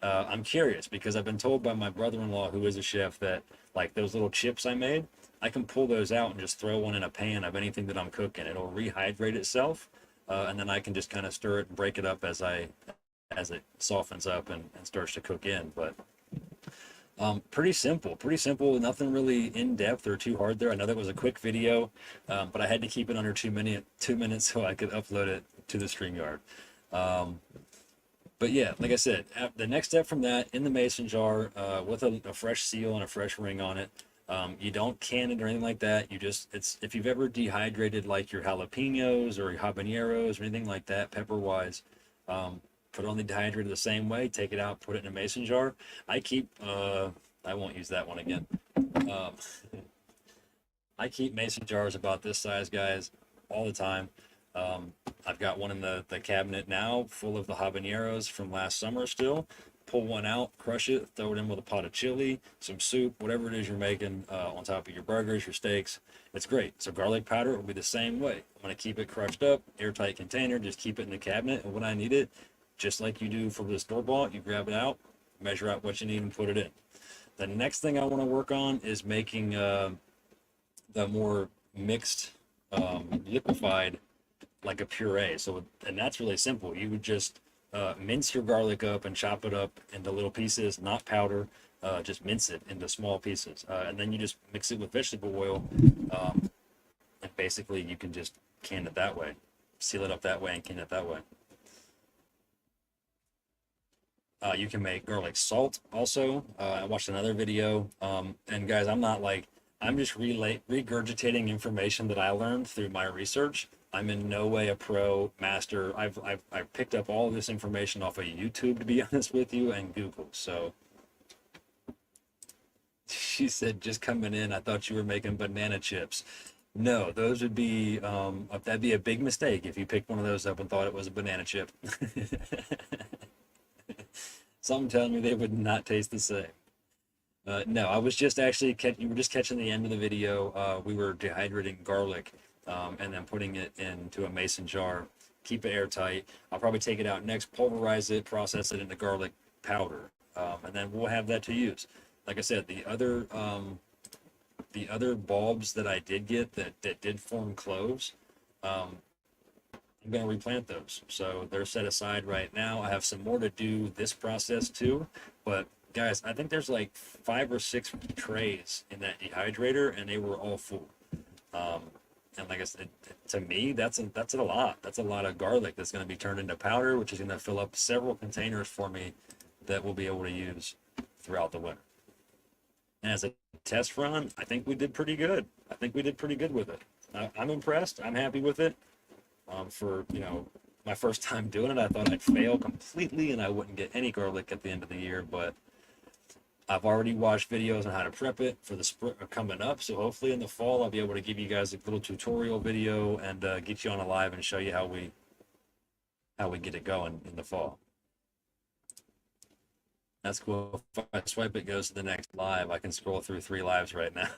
I'm curious because I've been told by my brother-in-law, who is a chef, that like those little chips I made, I can pull those out and just throw one in a pan of anything that I'm cooking. It'll rehydrate itself, and then I can just kind of stir it and break it up as I as it softens up and starts to cook in. But pretty simple, nothing really in depth or too hard there. I know that was a quick video, but I had to keep it under 2 minutes so I could upload it to the StreamYard. But yeah, like I said, the next step from that, in the mason jar with a fresh seal and a fresh ring on it. You don't can it or anything like that. You just, if you've ever dehydrated like your jalapenos or your habaneros or anything like that, pepper wise, put it on the dehydrator the same way, take it out, put it in a mason jar. I keep, I won't use that one again. I keep mason jars about this size, guys, all the time. I've got one in the cabinet now full of the habaneros from last summer still. Pull one out, crush it, throw it in with a pot of chili, some soup, whatever it is you're making on top of your burgers, your steaks. It's great. So garlic powder will be the same way. I'm going to keep it crushed up, airtight container, just keep it in the cabinet. And when I need it, just like you do for the store-bought, you grab it out, measure out what you need and put it in. The next thing I want to work on is making the more mixed, liquefied, like a puree. So, and that's really simple. You would just mince your garlic up and chop it up into little pieces, not powder. Just mince it into small pieces, and then you just mix it with vegetable oil, and basically you can just can it that way, seal it up that way, and can it that way. You can make garlic salt also. I watched another video, and guys, I'm just regurgitating information that I learned through my research. I'm in no way a pro master. I've picked up all of this information off of YouTube, to be honest with you, and Google. So she said, just coming in, I thought you were making banana chips. No, those would be, that'd be a big mistake if you picked one of those up and thought it was a banana chip. Something telling me they would not taste the same. No, I was just actually, you were just catching the end of the video. We were dehydrating garlic and then putting it into a mason jar, keep it airtight. I'll probably take it out next, pulverize it, process it into garlic powder, and then we'll have that to use. Like I said, the other bulbs that I did get that did form cloves, I'm going to replant those. So they're set aside right now. I have some more to do this process too, but guys, I think there's like 5 or 6 trays in that dehydrator, and they were all full. And like I said, to me, that's a lot. That's a lot of garlic that's going to be turned into powder, which is going to fill up several containers for me that we'll be able to use throughout the winter. And as a test run, I think we did pretty good. I think we did pretty good with it. I'm impressed. I'm happy with it. For, my first time doing it, I thought I'd fail completely and I wouldn't get any garlic at the end of the year, but I've already watched videos on how to prep it for the spring coming up, so hopefully in the fall I'll be able to give you guys a little tutorial video and get you on a live and show you how we get it going in the fall. That's cool. If I swipe it goes to the next live, I can scroll through 3 lives right now.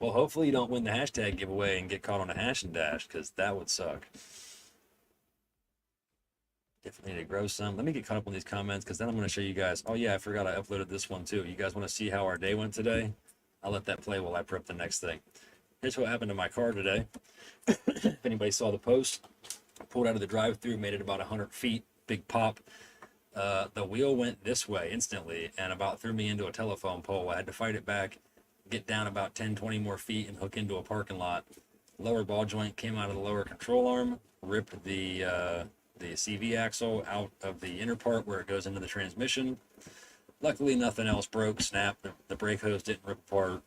Well, hopefully you don't win the hashtag giveaway and get caught on a hash and dash, because that would suck. Definitely need to grow some. Let me get caught up on these comments, because then I'm going to show you guys. Oh yeah, I forgot I uploaded this one too. You guys want to see how our day went today? I'll let that play while I prep the next thing. Here's what happened to my car today. If anybody saw the post, I pulled out of the drive-thru, made it about 100 feet, big pop. The wheel went this way instantly and about threw me into a telephone pole. I had to fight it back, get down about 10-20 more feet and hook into a parking lot. Lower ball joint came out of the lower control arm, ripped the CV axle out of the inner part where it goes into the transmission. Luckily nothing else broke, snapped, the brake hose didn't rip apart.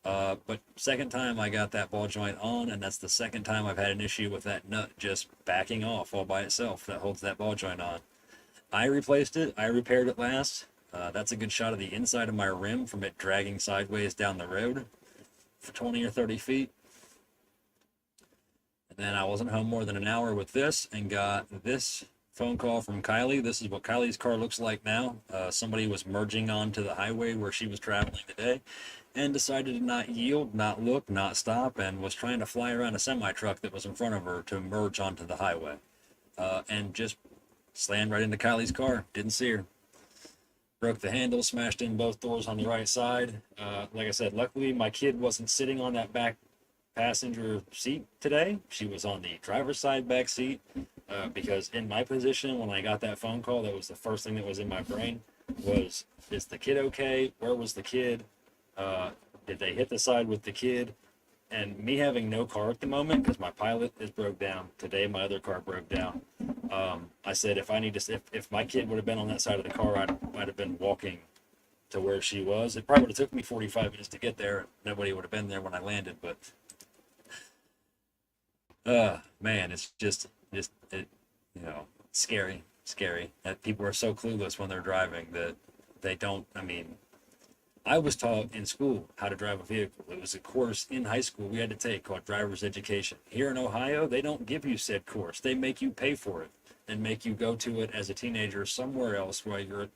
But second time I got that ball joint on, and that's the second time I've had an issue with that nut just backing off all by itself that holds that ball joint on. I replaced it, I repaired it last. That's a good shot of the inside of my rim from it dragging sideways down the road for 20 or 30 feet. And then I wasn't home more than an hour with this and got this phone call from Kylie. This is what Kylie's car looks like now. Somebody was merging onto the highway where she was traveling today and decided to not yield, not look, not stop, and was trying to fly around a semi-truck that was in front of her to merge onto the highway. And just slammed right into Kylie's car. Didn't see her. Broke the handle, smashed in both doors on the right side. Like I said, luckily my kid wasn't sitting on that back passenger seat today. She was on the driver's side back seat. because in my position, when I got that phone call, that was the first thing that was in my brain was, is the kid okay? Where was the kid? Did they hit the side with the kid? And me having no car at the moment, because my pilot is broke down. Today, my other car broke down. I said, if my kid would have been on that side of the car, I'd have been walking to where she was. It probably would have took me 45 minutes to get there. Nobody would have been there when I landed, but man, it's just it, scary that people are so clueless when they're driving that they don't. I mean, I was taught in school how to drive a vehicle. It was a course in high school we had to take called driver's education. Here in Ohio, they don't give you said course. They make you pay for it and make you go to it as a teenager somewhere else while you're,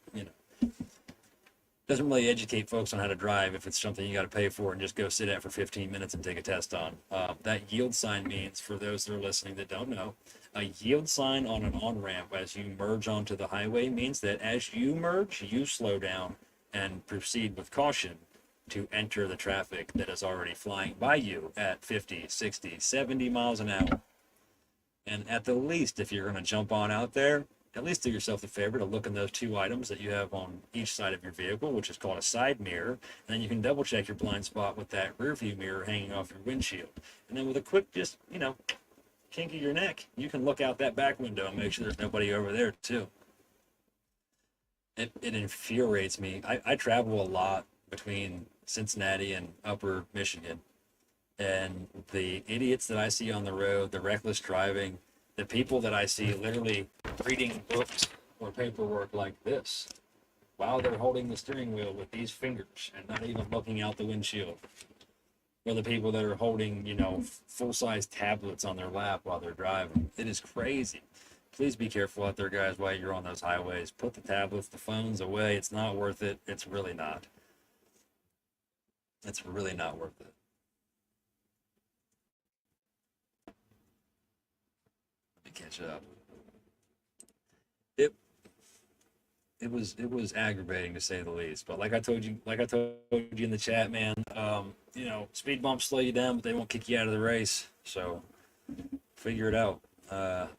doesn't really educate folks on how to drive if it's something you got to pay for and just go sit at for 15 minutes and take a test on. That yield sign means, for those that are listening that don't know, a yield sign on an on-ramp as you merge onto the highway means that as you merge, you slow down and proceed with caution to enter the traffic that is already flying by you at 50, 60, 70 miles an hour. And at the least, if you're going to jump on out there, at least do yourself the favor to look in those two items that you have on each side of your vehicle, which is called a side mirror. And then you can double check your blind spot with that rear view mirror hanging off your windshield. And then with a quick, just, kink of your neck, you can look out that back window and make sure there's nobody over there too. It infuriates me. I travel a lot between Cincinnati and Upper Michigan. And the idiots that I see on the road, the reckless driving, the people that I see literally reading books or paperwork like this while they're holding the steering wheel with these fingers and not even looking out the windshield. Or the people that are holding, full-size tablets on their lap while they're driving. It is crazy. Please be careful out there, guys, while you're on those highways. Put the tablets, the phones away. It's not worth it. It's really not. It's really not worth it. Let me catch up. It was aggravating to say the least. But like I told you in the chat, man, speed bumps slow you down, but they won't kick you out of the race. So figure it out.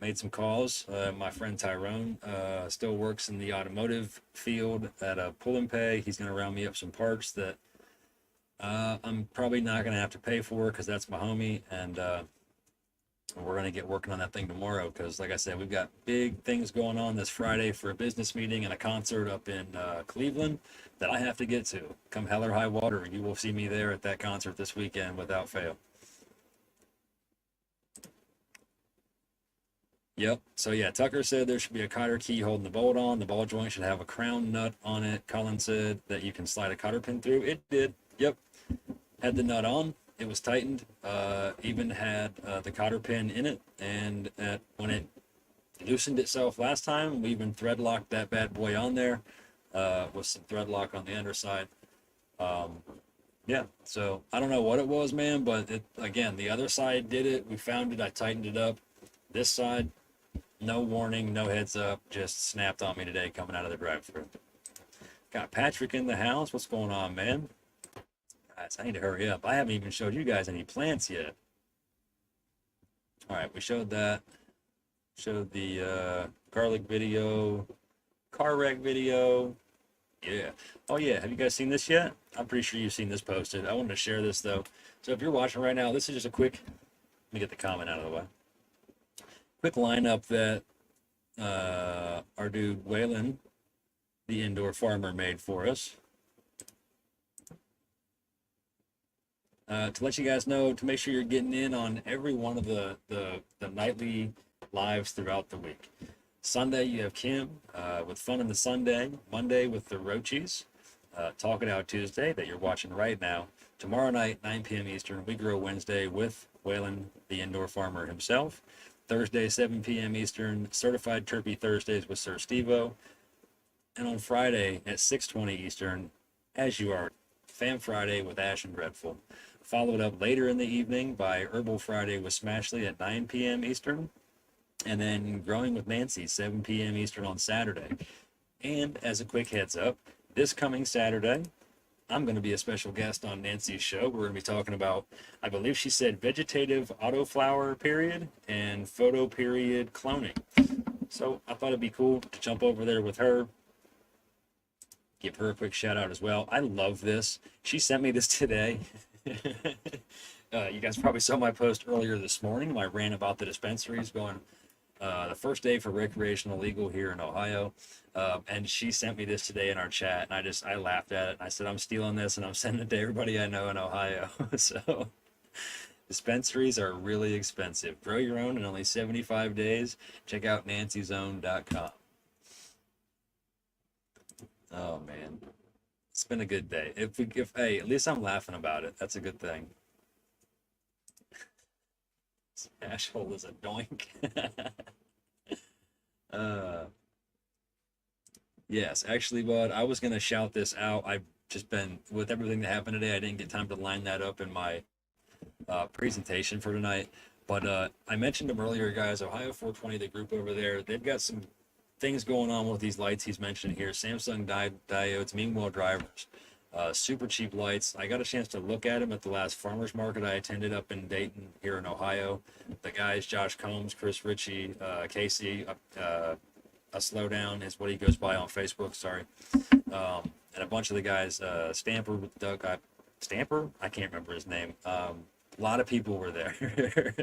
Made some calls. My friend Tyrone still works in the automotive field at a pull and pay. He's going to round me up some parts that I'm probably not going to have to pay for because that's my homie. And we're going to get working on that thing tomorrow because, like I said, we've got big things going on this Friday for a business meeting and a concert up in Cleveland that I have to get to. Come hell or high water, you will see me there at that concert this weekend without fail. Yep. So yeah, Tucker said there should be a cotter key holding the bolt on. The ball joint should have a crown nut on it. Colin said that you can slide a cotter pin through. It did. Yep. Had the nut on. It was tightened. Even had the cotter pin in it. And when it loosened itself last time, we even thread locked that bad boy on there with some thread lock on the underside. Yeah. So I don't know what it was, man, but again, the other side did it. We found it. I tightened it up. This side, no warning, no heads up, just snapped on me today coming out of the drive-thru. Got Patrick in the house. What's going on, man? Guys, I need to hurry up. I haven't even showed you guys any plants yet. All right, we showed that. Showed the garlic video, car wreck video. Yeah. Oh, yeah. Have you guys seen this yet? I'm pretty sure you've seen this posted. I wanted to share this, though. So if you're watching right now, this is just a quick... Let me get the comment out of the way. Quick lineup that our dude Waylon, the indoor farmer, made for us. To let you guys know, to make sure you're getting in on every one of the nightly lives throughout the week. Sunday, you have Kim with Fun in the Sunday. Monday with the Roachies. Talk It Out Tuesday that you're watching right now. Tomorrow night, 9 p.m. Eastern, We Grow Wednesday with Waylon, the indoor farmer himself. Thursday, 7 p.m. Eastern, Certified Turkey Thursdays with Sir Stevo. And on Friday at 6:20 Eastern, as you are, Fam Friday with Ash and Dreadful. Followed up later in the evening by Herbal Friday with Smashley at 9 p.m. Eastern. And then Growing with Nancy, 7 p.m. Eastern on Saturday. And as a quick heads up, this coming Saturday, I'm going to be a special guest on Nancy's show. We're going to be talking about, I believe she said, vegetative autoflower period and photo period cloning. So I thought it'd be cool to jump over there with her, give her a quick shout out as well. I love this. She sent me this today. You guys probably saw my post earlier this morning. My rant about the dispensaries going the first day for recreational legal here in Ohio. And she sent me this today in our chat, and I laughed at it. I said, I'm stealing this and I'm sending it to everybody I know in Ohio. So dispensaries are really expensive. Grow your own in only 75 days. Check out nancyzone.com. Oh man, it's been a good day. Hey, at least I'm laughing about it. That's a good thing. This asshole is a doink. Yes, actually, bud, I was gonna shout this out. I've just been with everything that happened today. I didn't get time to line that up in my presentation for tonight. But I mentioned them earlier, guys. Ohio 420, the group over there, they've got some things going on with these lights he's mentioned here. Samsung diodes, meanwhile drivers, super cheap lights. I got a chance to look at them at the last farmers market I attended up in Dayton here in Ohio. The guys, Josh Combs, Chris Ritchie, Casey, a slowdown is what he goes by on Facebook, sorry. And a bunch of the guys, Stamper with Doug, Stamper? I can't remember his name. A lot of people were there.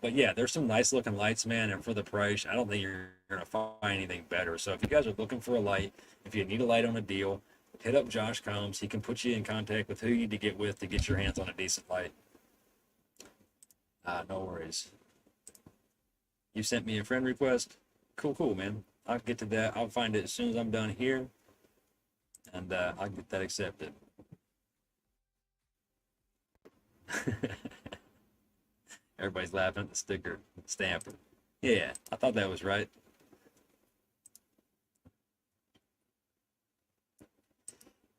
But yeah, there's some nice looking lights, man, and for the price, I don't think you're gonna find anything better. So if you guys are looking for a light, if you need a light on a deal, hit up Josh Combs. He can put you in contact with who you need to get with to get your hands on a decent light. No worries. You sent me a friend request? Cool, man. I'll get to that. I'll find it as soon as I'm done here, and I'll get that accepted. Everybody's laughing at the sticker. Stamper. Yeah, I thought that was right.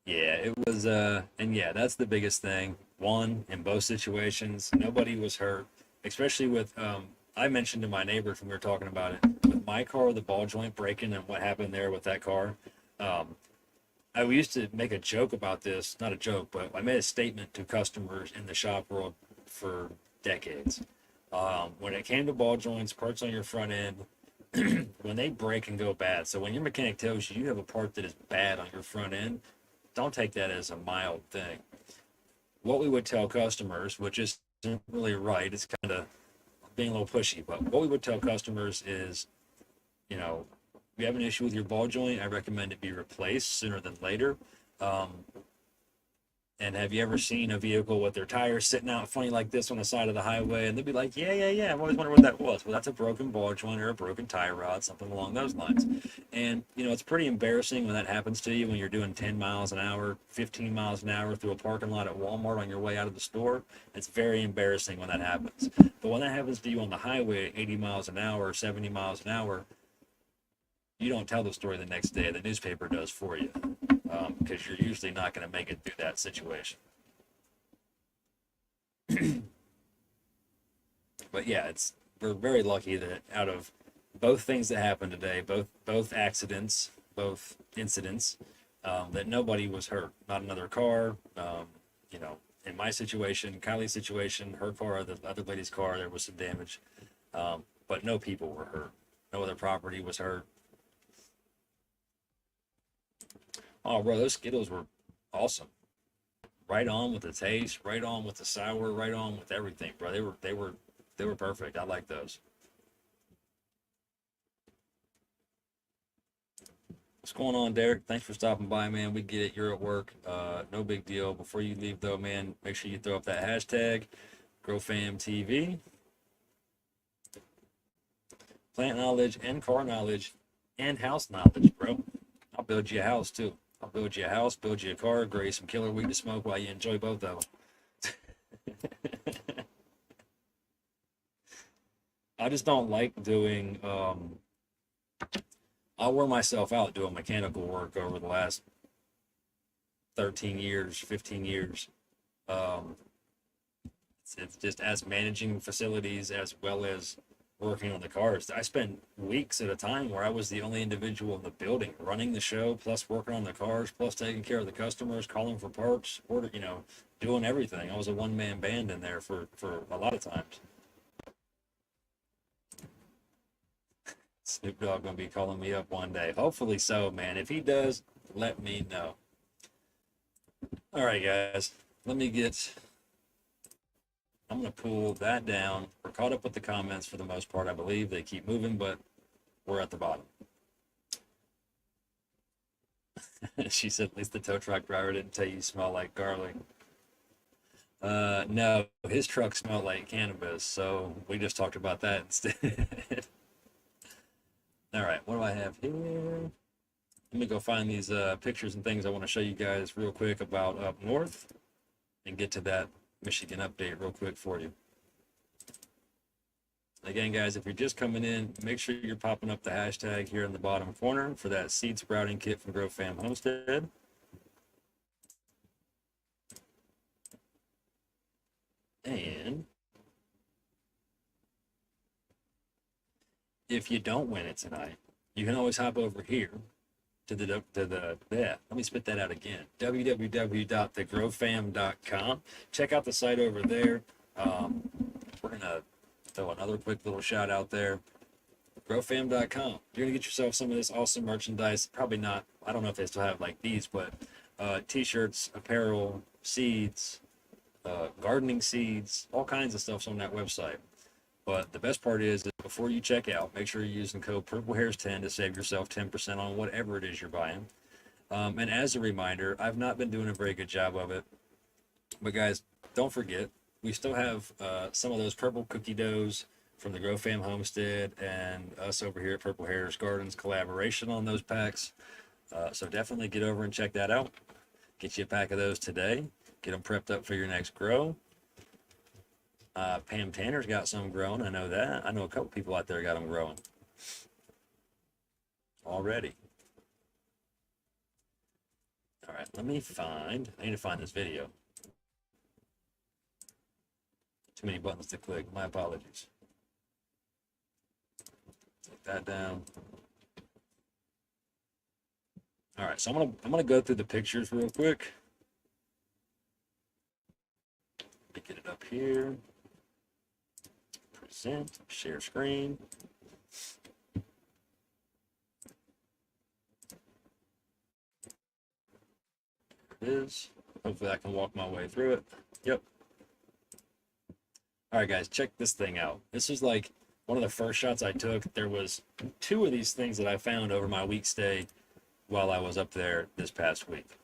Yeah, it was, and yeah, that's the biggest thing. One, in both situations, nobody was hurt, especially with, I mentioned to my neighbors when we were talking about it, with my car, the ball joint breaking and what happened there with that car. I used to make a joke about this, not a joke, but I made a statement to customers in the shop world for decades. When it came to ball joints, parts on your front end, when they break and go bad, so when your mechanic tells you you have a part that is bad on your front end, don't take that as a mild thing. What we would tell customers, which isn't really right, it's kind of being a little pushy, but what we would tell customers is, you know, if you have an issue with your ball joint, I recommend it be replaced sooner than later. And have you ever seen a vehicle with their tires sitting out funny like this on the side of the highway? And they'd be like, yeah, I've always wondered what that was. Well, that's a broken ball joint or a broken tie rod, something along those lines. And, you know, it's pretty embarrassing when that happens to you when you're doing 10 miles an hour, 15 miles an hour through a parking lot at Walmart on your way out of the store. It's very embarrassing when that happens. But when that happens to you on the highway at 80 miles an hour, 70 miles an hour, you don't tell the story the next day. The newspaper does for you, because you're usually not going to make it through that situation. But yeah, we're very lucky that out of both things that happened today, both accidents, both incidents, that nobody was hurt. Not another car. You know, in my situation, Kylie's situation, her car, the other lady's car, there was some damage, but no people were hurt. No other property was hurt. Oh, bro, those Skittles were awesome. Right on with the taste, right on with the sour, right on with everything, bro. They were perfect. I like those. What's going on, Derek? Thanks for stopping by, man. We get it. You're at work. No big deal. Before you leave, though, man, make sure you throw up that hashtag, GrowFamTV. Plant knowledge and car knowledge and house knowledge, bro. I'll build you a house, too. I'll build you a house, build you a car, grow you some killer weed to smoke while you enjoy both of them. I just don't like doing, I'll wear myself out doing mechanical work over the last 13 years, 15 years. It's just as managing facilities as well as working on the cars. I spent weeks at a time where I was the only individual in the building running the show, plus working on the cars, plus taking care of the customers, calling for parts, order, doing everything. I was a one-man band in there for a lot of times. Snoop Dogg gonna be calling me up one day. Hopefully so, man. If he does, let me know. All right, guys. I'm gonna pull that down. We're caught up with the comments for the most part. I believe they keep moving, but we're at the bottom. She said, at least the tow truck driver didn't tell you smell like garlic. No, his truck smelled like cannabis, so we just talked about that instead. All right, what do I have here? Let me go find these pictures and things I want to show you guys real quick about up north and get to that Michigan update real quick for you. Again, guys, if you're just coming in, make sure you're popping up the hashtag here in the bottom corner for that seed sprouting kit from Grow Fam Homestead. And if you don't win it tonight, you can always hop over here to the let me spit that out again, www.thegrowfam.com. Check out the site over there. We're gonna throw another quick little shout out there. Growfam.com. You're gonna get yourself some of this awesome merchandise. Probably not, I don't know if they still have like these, but t-shirts, apparel, seeds, gardening seeds, all kinds of stuff's on that website. But the best part is that before you check out, make sure you're using code PurpleHairs10 to save yourself 10% on whatever it is you're buying. And as a reminder, I've not been doing a very good job of it. But guys, don't forget, we still have some of those purple cookie doughs from the Grow Fam Homestead and us over here at Purple Hairs Gardens collaboration on those packs. So definitely get over and check that out. Get you a pack of those today. Get them prepped up for your next grow. Pam Tanner's got some growing. I know that. I know a couple people out there got them growing already. All right, I need to find this video. Too many buttons to click. My apologies. Take that down. All right, so I'm gonna go through the pictures real quick. Let me get it up here. Present, share screen. There it is. Hopefully I can walk my way through it. Yep. All right, guys, check this thing out. This is like one of the first shots I took. There was 2 of these things that I found over my week stay while I was up there this past week.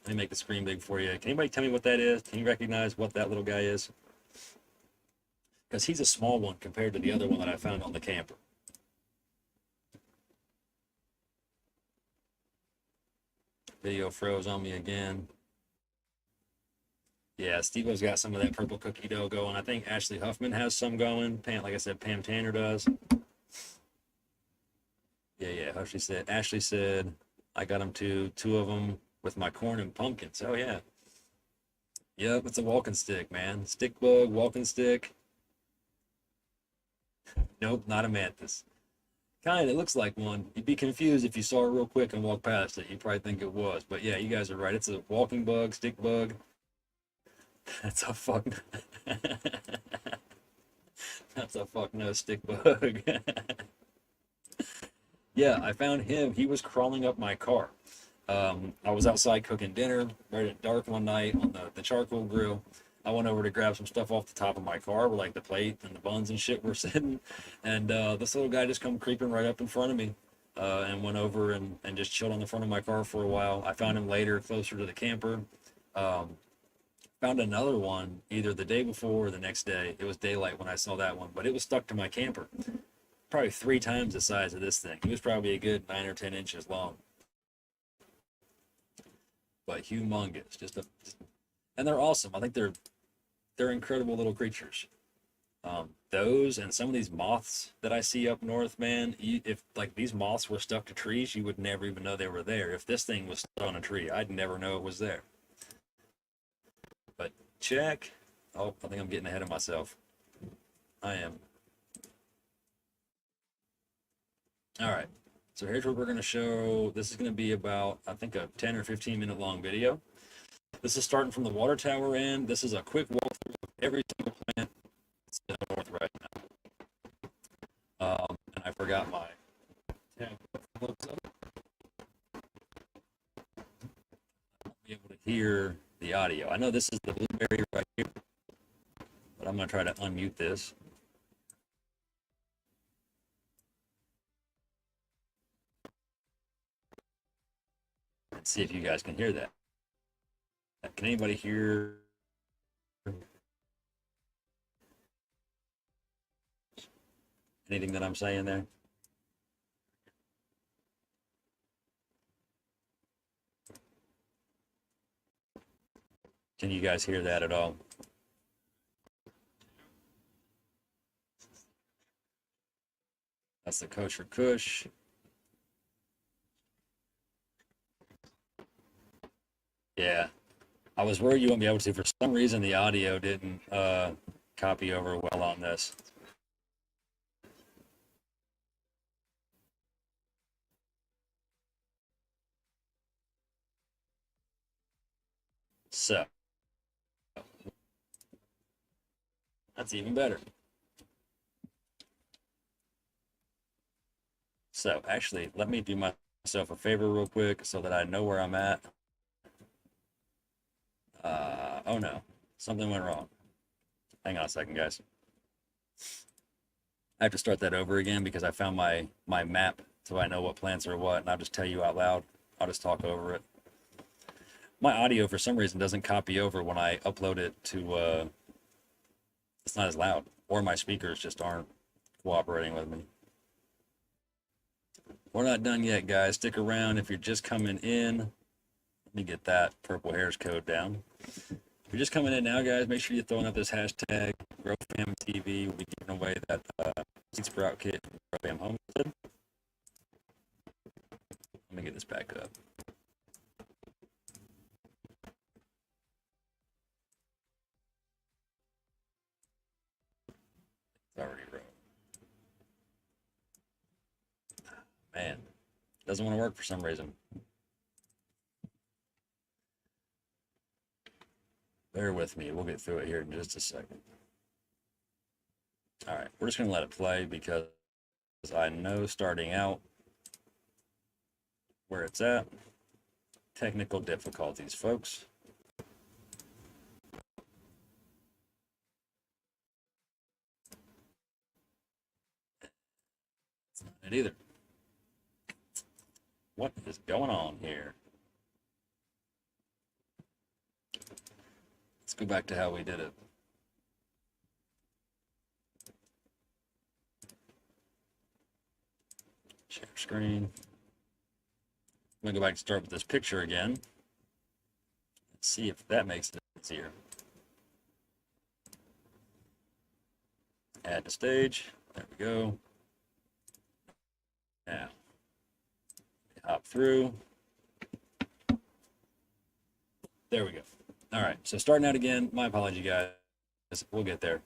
Let me make the screen big for you. Can anybody tell me what that is? Can you recognize what that little guy is? Because he's a small one compared to the other one that I found on the camper. Video froze on me again. Yeah, Steve-O's got some of that purple cookie dough going. I think Ashley Huffman has some going. Like I said, Pam Tanner does. Yeah. Ashley said, I got them too. 2 of them with my corn and pumpkins. Oh, yeah. Yep, it's a walking stick, man. Stick bug, walking stick. Nope, not a mantis. Kind of looks like one. You'd be confused if you saw it real quick and walked past it. You'd probably think it was. But yeah, you guys are right. It's a walking bug, stick bug. That's a fuck. That's a fuck no stick bug. Yeah, I found him. He was crawling up my car. I was outside cooking dinner right at dark one night on the charcoal grill. I went over to grab some stuff off the top of my car where like the plate and the buns and shit were sitting. And this little guy just come creeping right up in front of me and went over and just chilled on the front of my car for a while. I found him later closer to the camper. Found another one either the day before or the next day. It was daylight when I saw that one, but it was stuck to my camper. Probably 3 times the size of this thing. He was probably a good 9 or 10 inches long. But humongous. And they're awesome. I think they're incredible little creatures. Those and some of these moths that I see up north, man, if like these moths were stuck to trees, you would never even know they were there. If this thing was stuck on a tree, I'd never know it was there. But check. Oh, I think I'm getting ahead of myself. I am. All right. So here's what we're going to show. This is going to be about, I think, a 10 or 15-minute long video. This is starting from the water tower end. This is a quick walkthrough of every single plant that's to the north right now. And I forgot my tab. I'll be able to hear the audio. I know this is the blueberry right here, but I'm going to try to unmute this. And see if you guys can hear that. Can anybody hear anything that I'm saying there? Can you guys hear that at all? That's the kosher kush. Yeah, I was worried you wouldn't be able to. For some reason, the audio didn't copy over well on this. So that's even better. So actually, let me do myself a favor real quick so that I know where I'm at. Oh no, something went wrong. Hang on a second, guys. I have to start that over again because I found my map so I know what plants are what, and I'll just tell you out loud. I'll just talk over it. My audio, for some reason, doesn't copy over when I upload it to, it's not as loud, or my speakers just aren't cooperating with me. We're not done yet, guys. Stick around if you're just coming in. Let me get that purple hairs code down. If you're just coming in now, guys, make sure you're throwing up this hashtag GrowFamTV. We'll be giving away that seed sprout kit from GrowFam Homestead. Let me get this back up. It's already wrote. Man, doesn't want to work for some reason. Bear with me. We'll get through it here in just a second. All right, we're just going to let it play because I know starting out where it's at. Technical difficulties, folks. It's not it either. What is going on here? Let's go back to how we did it. Share screen. I'm going to go back and start with this picture again. Let's see if that makes it easier. Add to stage. There we go. Now, hop through. There we go. All right, so starting out again. My apology, guys. We'll get there.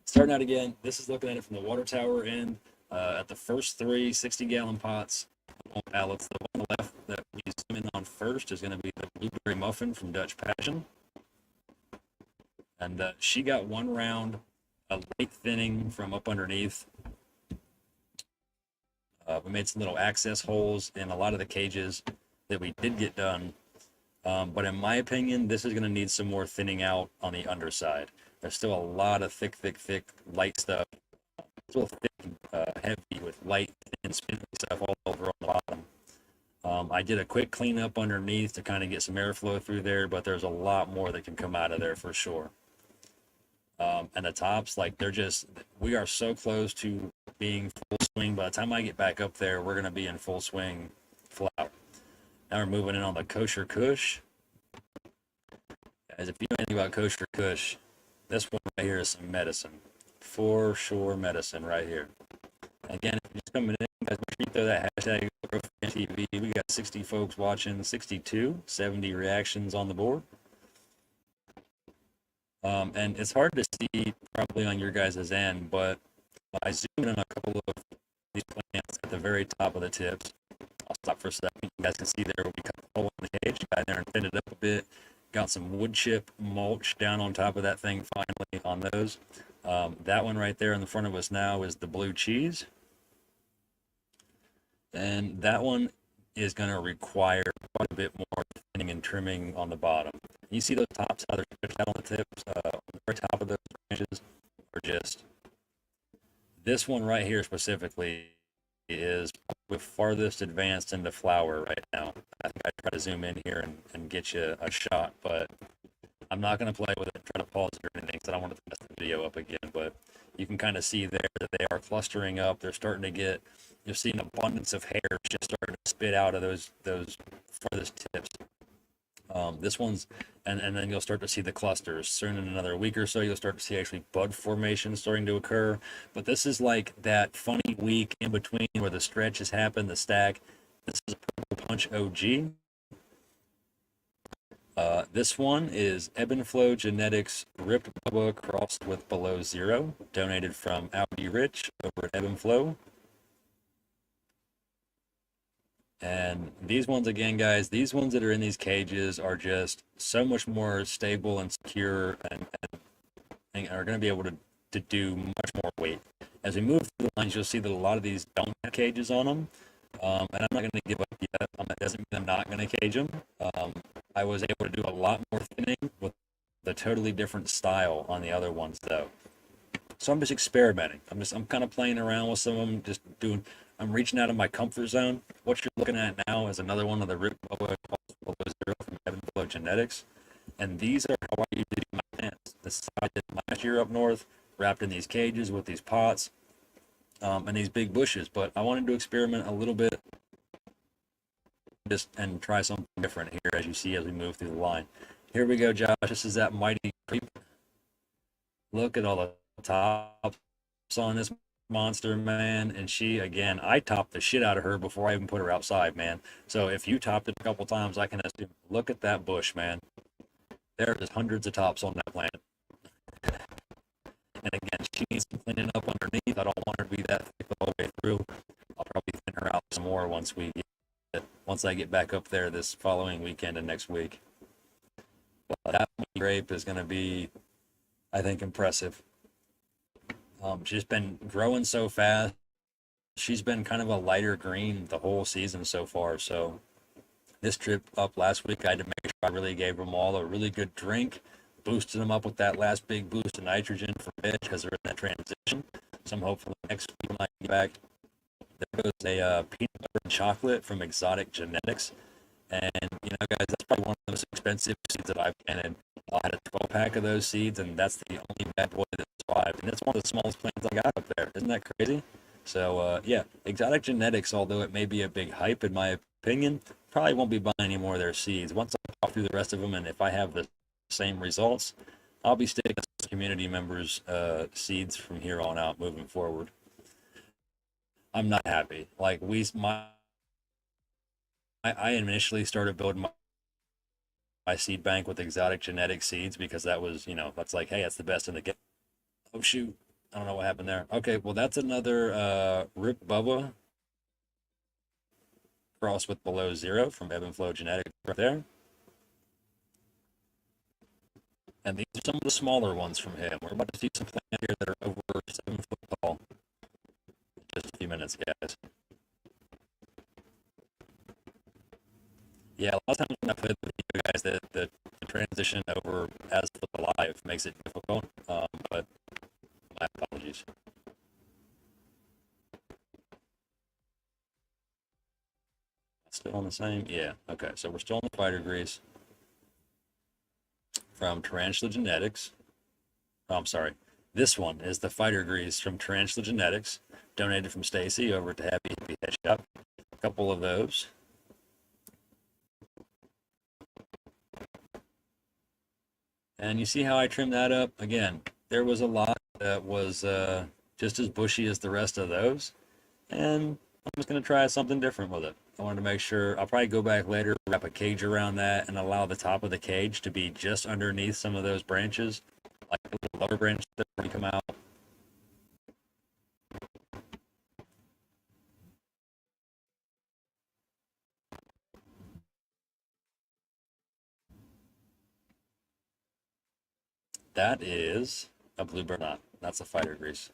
Starting out again, this is looking at it from the water tower end. At the first three 60-gallon pots on pallets. The one on the left that we zoom in on first is going to be the blueberry muffin from Dutch Passion. And she got one round, a late thinning from up underneath. We made some little access holes in a lot of the cages that we did get done. But in my opinion, this is going to need some more thinning out on the underside. There's still a lot of thick light stuff. Still thick, heavy with light, thin, spindly stuff all over on the bottom. I did a quick cleanup underneath to kind of get some airflow through there, but there's a lot more that can come out of there for sure. And the tops, like we are so close to being full swing. By the time I get back up there, we're going to be in full swing flower. Now we're moving in on the kosher kush. Guys, if you know anything about kosher kush, this one right here is some medicine. For sure medicine right here. Again, if you're just coming in, guys, make sure you throw that hashtag GrowFamTV. We got 60 folks watching, 62, 70 reactions on the board. And it's hard to see probably on your guys' end, but I zoomed in on a couple of these plants at the very top of the tips. I'll stop for a second. You guys can see there we cut the hole in the cage, got in there and thinned it up a bit. Got some wood chip mulch down on top of that thing finally on those. That one right there in the front of us now is the blue cheese. And that one is going to require quite a bit more thinning and trimming on the bottom. You see those tops, how they're stretched out on the tips, on the very top of those branches are just, this one right here specifically is the farthest advanced into flower right now. I think I try to zoom in here and get you a shot, but I'm not going to play with it and try to pause it or anything because I don't want to mess the video up again, but you can kind of see there that they are clustering up. They're starting to get, you'll see an abundance of hairs just starting to spit out of those farthest tips. This one's, and then you'll start to see the clusters. Soon in another week or so, you'll start to see actually bud formation starting to occur. But this is like that funny week in between where the stretches happen, the stack. This is a Purple Punch OG. This one is Ebb and Flow Genetics Ripped Bubba crossed with Below Zero, donated from Audi Rich over at Ebb and Flow. And these ones, again, guys, these ones that are in these cages are just so much more stable and secure and are going to be able to do much more weight. As we move through the lines, you'll see that a lot of these don't have cages on them. And I'm not going to give up yet. That doesn't mean I'm not going to cage them. I was able to do a lot more thinning with a totally different style on the other ones, though. So I'm just experimenting. I'm kind of playing around with some of them, just doing. I'm reaching out of my comfort zone. What you're looking at now is another one of the Rip Bubba from Ebb and Flow Genetics, and these are how I usually do my plants. This is how I did last year up north, wrapped in these cages with these pots and these big bushes. But I wanted to experiment a little bit, just and try something different here, as you see as we move through the line. Here we go, Josh. This is that mighty creep. Look at all the tops on this monster, man. And she, again, I topped the shit out of her before I even put her outside, man. So if you topped it a couple times, I can assume. Look at that bush, man. There's hundreds of tops on that plant. And again, she needs some cleaning up underneath. I don't want her to be that thick the whole way through. I'll probably thin her out some more once I get back up there this following weekend and next week. But that grape is going to be, I think, impressive. She's been growing so fast. She's been kind of a lighter green the whole season so far. So this trip up last week, I had to make sure I really gave them all a really good drink, boosted them up with that last big boost of nitrogen for veg because they're in that transition. So I'm hopeful next week when I get back, there goes a peanut butter and chocolate from Exotic Genetics. And, you know, guys, that's probably one of the most expensive seeds that I've planted. I had a 12-pack of those seeds, and that's the only bad boy that survived. And it's one of the smallest plants I got up there. Isn't that crazy? So, yeah, Exotic Genetics, although it may be a big hype in my opinion, probably won't be buying any more of their seeds. Once I talk through the rest of them, and if I have the same results, I'll be sticking to community members' seeds from here on out moving forward. I'm not happy. Like, I initially started building my seed bank with Exotic Genetic seeds because that was, you know, that's like, hey, that's the best in the game. Oh, shoot. I don't know what happened there. Okay, well, that's another Rip Bubba cross with Below Zero from Ebb and Flow Genetics right there. And these are some of the smaller ones from him. We're about to see some plants here that are over 7 foot tall. Just a few minutes, guys. Yeah, a lot of times when I play with you guys, the transition over as the live makes it difficult, but my apologies. Still on the same? Yeah, okay, so we're still on the fighter grease from Tarantula Genetics. Oh, I'm sorry. This one is the fighter grease from Tarantula Genetics, donated from Stacy over to Happy Head Shop. A couple of those. And you see how I trimmed that up? Again, there was a lot that was just as bushy as the rest of those. And I'm just going to try something different with it. I wanted to make sure, I'll probably go back later, wrap a cage around that, and allow the top of the cage to be just underneath some of those branches, like the little lower branches that come out. That is a bluebird knot. That's a fighter grease.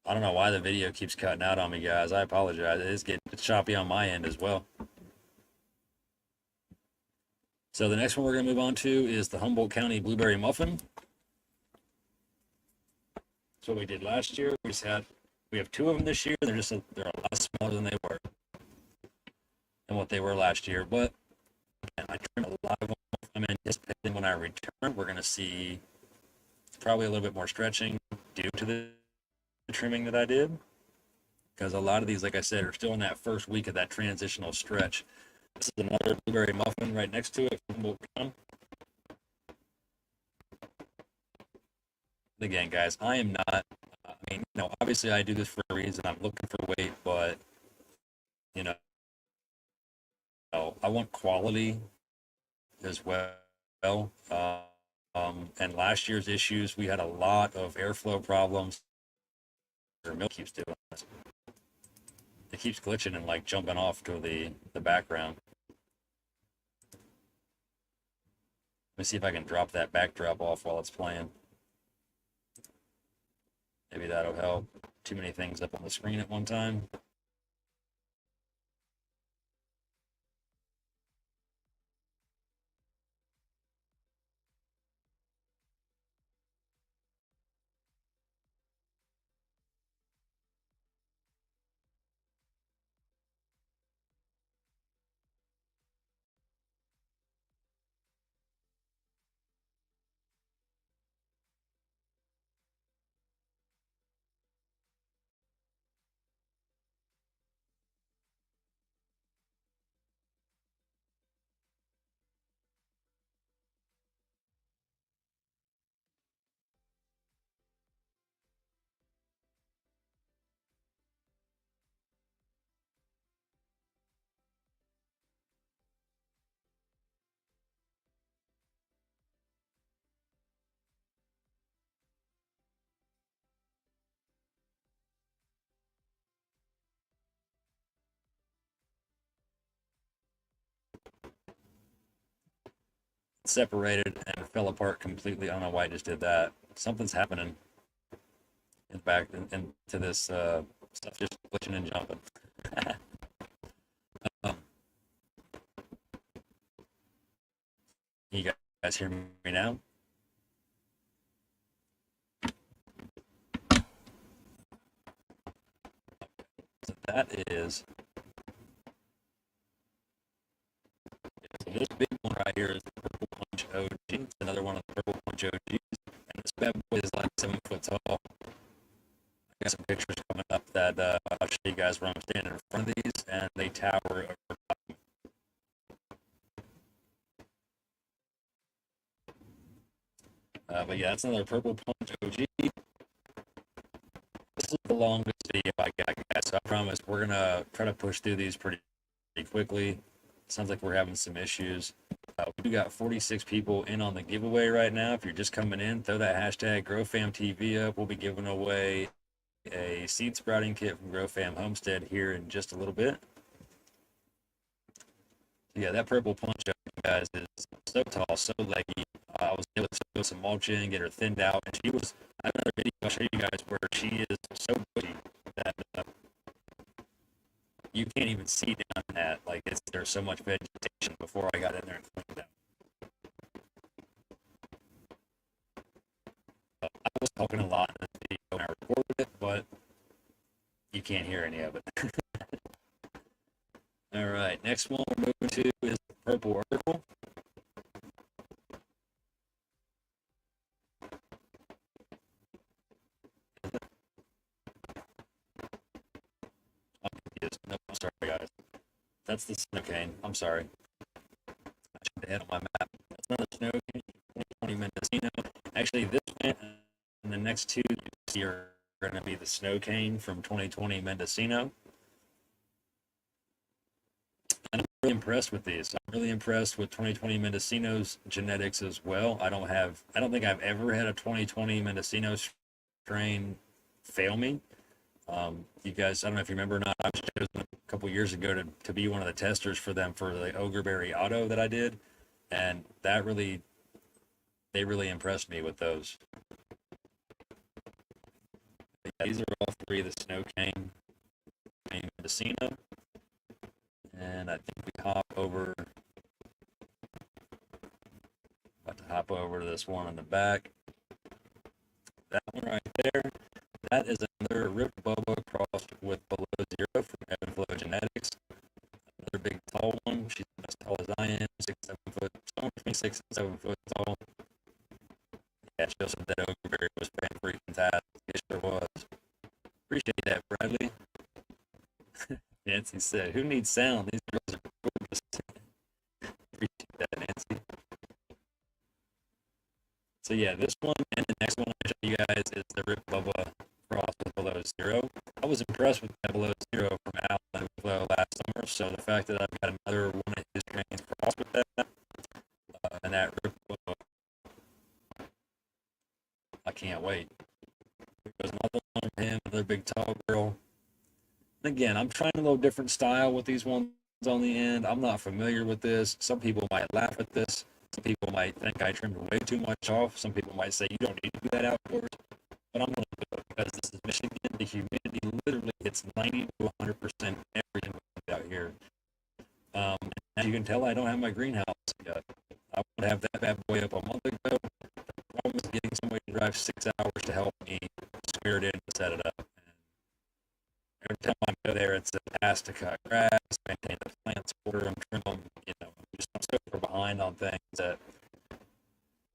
I don't know why the video keeps cutting out on me, guys. I apologize. It is getting choppy on my end as well. So the next one we're going to move on to is the Humboldt County Blueberry Muffin. That's what we did last year. We have two of them this year. They're a lot smaller than they were than what they were last year. But again, I trimmed a lot of them. I'm anticipating when I return, we're going to see probably a little bit more stretching due to the trimming that I did. Because a lot of these, like I said, are still in that first week of that transitional stretch. This is another blueberry muffin right next to it from Humboldt County. Again, guys, I am not, obviously I do this for a reason. I'm looking for weight, but, you know, I want quality as well. And last year's issues, we had a lot of airflow problems. Our milk keeps doing this. It keeps glitching and like jumping off to the background. Let me see if I can drop that backdrop off while it's playing. Maybe that'll help. Too many things up on the screen at one time. Separated and fell apart completely. I don't know why I just did that. Something's happening in the back into this stuff just glitching and jumping. um, you guys hear me now? So that is, so this big one right here is the Purple Punch OG. It's another one of the Purple Punch OGs. And this bad boy is like 7 foot tall. I got some pictures coming up that I'll show you guys where I'm standing in front of these, and they tower over top. But yeah, that's another Purple Punch OG. This is the longest video I got, guys, so I promise we're going to try to push through these pretty quickly. Sounds like we're having some issues. We got 46 people in on the giveaway right now. If you're just coming in, throw that hashtag GrowFamTV up. We'll be giving away a seed sprouting kit from GrowFam Homestead here in just a little bit. Yeah, that Purple Punch, guys, is so tall, so leggy. I was able to throw some mulch in, get her thinned out, and I have another video I'll show you guys where she is so bushy that you can't even see down that. Like, there's so much vegetation before I got in there and cleaned it out. I was talking a lot in this video when I recorded it, but you can't hear any of it. All right, next one we're moving to is the Purple Urkel. No, I'm sorry, guys. That's the snow cane. I'm sorry. I should have had on my map. That's not a snow cane. 2020 Mendocino. Actually, this one and the next two you see are going to be the snow cane from 2020 Mendocino. And I'm really impressed with these. I'm really impressed with 2020 Mendocino's genetics as well. I don't think I've ever had a 2020 Mendocino strain fail me. You guys, I don't know if you remember or not, I was chosen a couple years ago to be one of the testers for them for the Ogreberry Auto that I did, and that really they really impressed me with those. But yeah, these are all three of the snow cane Mendocino. And I think we hop over, about to hop over to this one in the back. That one right there, that is another ripped Bobo crossed with Below Zero from Ebb Flow Genetics. Another big tall one. She's as tall as I am, 6'7" somewhere between 6 and 7 foot tall. Yeah, she also said that Overberry was pretty fantastic. It sure was. Appreciate that, Bradley. Nancy said, "Who needs sound? These girls are gorgeous." Appreciate that, Nancy. So yeah, this one and the next one I show you guys is the Rip Bubba cross with Below Zero. I was impressed with that Below Zero from Alan Flow last summer, so the fact that I've got another one of his trains crossed with that, and that Rip Bubba, I can't wait. There's another one of him, another big tall girl. And again, I'm trying a little different style with these ones on the end. I'm not familiar with this. Some people might laugh at this. Some people might think I trimmed way too much off. Some people might say you don't need to do that outdoors. But I'm going to do it because this is Michigan. The humidity literally hits 90 to 100% every day out here. As you can tell, I don't have my greenhouse yet. I would have that bad boy up a month ago. The problem is getting somebody to drive 6 hours to help me square it in and set it up. Every time I go there, it's a task to cut grass, maintain the plants, water them, trim them. I'm so far behind on things that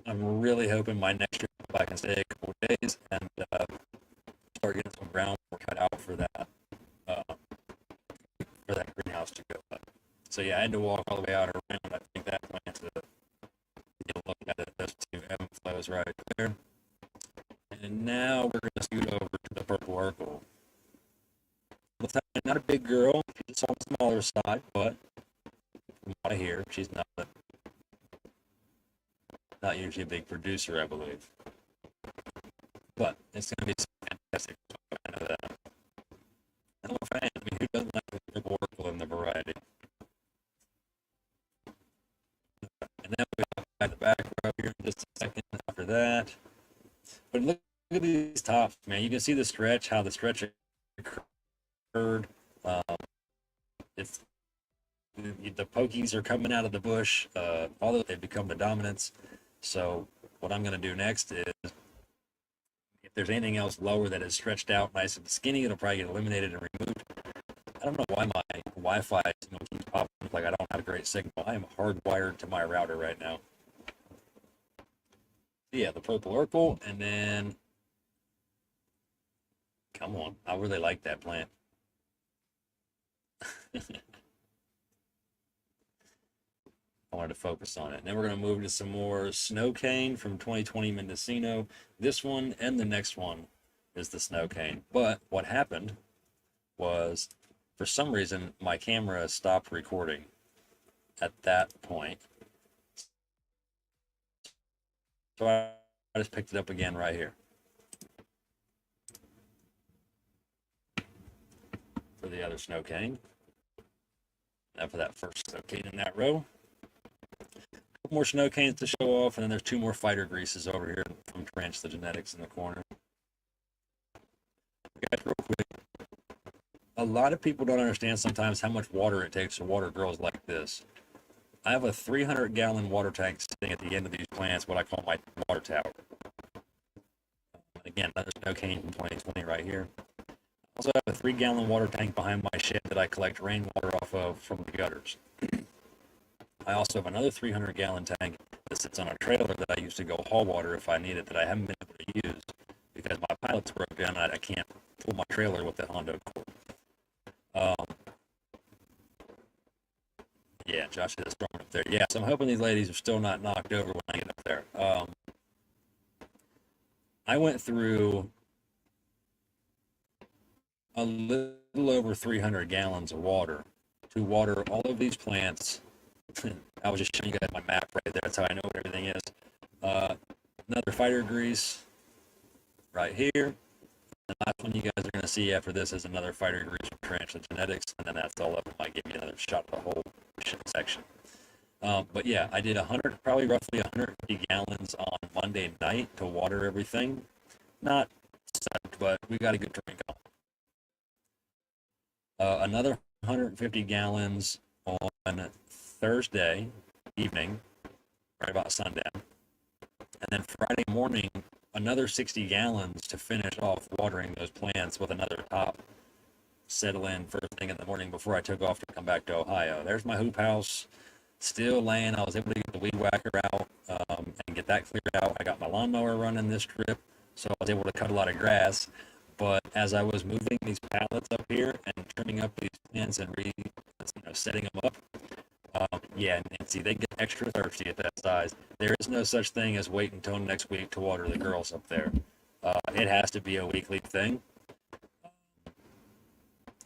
I'm really hoping my next trip I can stay a couple of days and start getting some groundwork cut out for that greenhouse to go up. So yeah, I had to walk all the way out around. I think that plant to get a look at it. Those two ebb and flows right there. And now we're going to scoot over to the Purple Urkel. Not a big girl, she's on the smaller side, but from what I hear, she's not usually a big producer, I believe. But it's going to be fantastic. I know that. I'm a fan. I mean, who doesn't like the Purple Urkel in the variety? And then we have the back row here in just a second after that. But look at these tops, man. You can see the stretch, how the stretch occurred. It's the pokies are coming out of the bush, although they've become the dominants. So what I'm going to do next is, if there's anything else lower that is stretched out nice and skinny, it'll probably get eliminated and removed. I don't know why my Wi-Fi keeps popping up like I don't have a great signal. I am hardwired to my router right now. Yeah, the Purple Urkel, and then, come on, I really like that plant. I wanted to focus on it. Then we're going to move to some more snow cane from 2020 Mendocino. This one and the next one is the snow cane. But what happened was, for some reason, my camera stopped recording at that point. So I just picked it up again right here for the other snow cane. Now for that first snow cane in that row. A couple more snow canes to show off, and then there's two more fighter greases over here from Trench the Genetics in the corner. Guys, real quick, a lot of people don't understand sometimes how much water it takes to water girls like this. I have a 300-gallon water tank sitting at the end of these plants, what I call my water tower. Again, another snow cane from 2020 right here. I also have a 3-gallon water tank behind my shed that I collect rainwater off of from the gutters. I also have another 300-gallon tank that sits on a trailer that I use to go haul water if I need it, that I haven't been able to use because my pilot's broke down and I can't pull my trailer with the Hondo cord. Yeah, Josh is strong up there. Yeah, so I'm hoping these ladies are still not knocked over when I get up there. I went through a little over 300 gallons of water to water all of these plants. I was just showing you guys my map right there. That's how I know what everything is. Another fighter grease right here. The last one you guys are going to see after this is another fighter grease from Trench the Genetics, and then that's all of them. I give you another shot of the whole section. But yeah, I did 100, probably roughly 150 gallons on Monday night to water everything. Not sucked, but we got a good drink on. Another 150 gallons on Thursday evening, right about sundown. And then Friday morning, another 60 gallons to finish off watering those plants with another top. Settle in first thing in the morning before I took off to come back to Ohio. There's my hoop house, still laying. I was able to get the weed whacker out and get that cleared out. I got my lawnmower running this trip, so I was able to cut a lot of grass. But as I was moving these pallets up here and trimming up these plants and setting them up, yeah, Nancy, they get extra thirsty at that size. There is no such thing as wait until next week to water the girls up there. It has to be a weekly thing,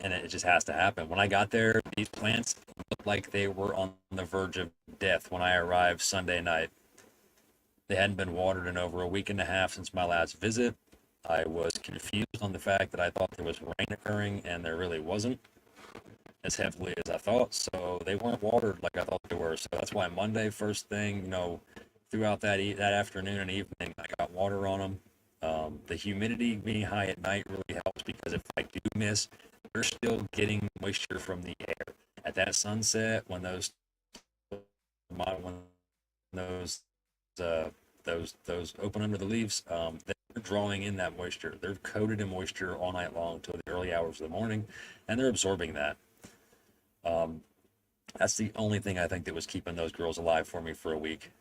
and it just has to happen. When I got there, these plants looked like they were on the verge of death when I arrived Sunday night. They hadn't been watered in over a week and a half since my last visit. I was confused on the fact that I thought there was rain occurring, and there really wasn't as heavily as I thought. So they weren't watered like I thought they were. So that's why Monday, first thing, throughout that afternoon and evening, I got water on them. The humidity being high at night really helps because if I do miss, they're still getting moisture from the air. At that sunset, when those those open under the leaves, they're drawing in that moisture. They're coated in moisture all night long till the early hours of the morning, and they're absorbing that. That's the only thing I think that was keeping those girls alive for me for a week.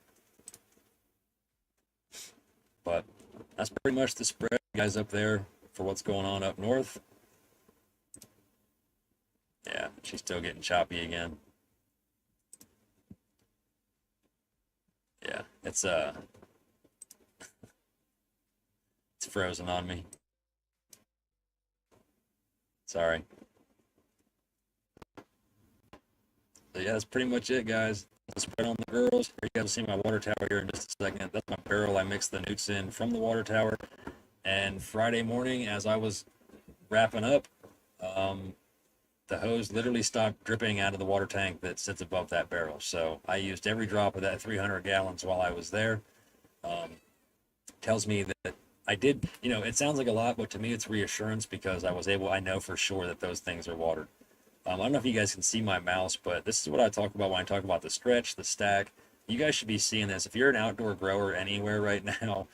But that's pretty much the spread, guys, up there for what's going on up north. Yeah, she's still getting choppy again. Yeah, it's frozen on me. Sorry. So yeah, that's pretty much it, guys. The spread on the girls. Here you guys will see my water tower here in just a second. That's my barrel I mixed the newts in from the water tower. And Friday morning, as I was wrapping up, the hose literally stopped dripping out of the water tank that sits above that barrel. So I used every drop of that 300 gallons while I was there. Tells me that I did, it sounds like a lot, but to me it's reassurance because I know for sure that those things are watered. I don't know if you guys can see my mouse, but this is what I talk about when I talk about the stretch, the stack. You guys should be seeing this. If you're an outdoor grower anywhere right now,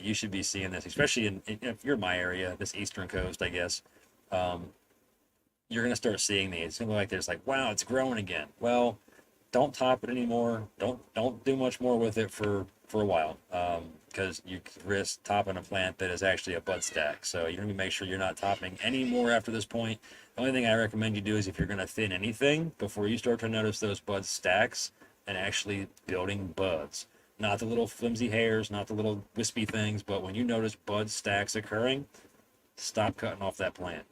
you should be seeing this, especially if you're in my area, this eastern coast, I guess. You're going to start seeing these. It's going to look like there's like, wow, it's growing again. Well, don't top it anymore. Don't do much more with it for a while, because you could risk topping a plant that is actually a bud stack. So you're going to make sure you're not topping any more after this point. The only thing I recommend you do is if you're going to thin anything, before you start to notice those bud stacks and actually building buds. Not the little flimsy hairs, not the little wispy things, but when you notice bud stacks occurring, stop cutting off that plant.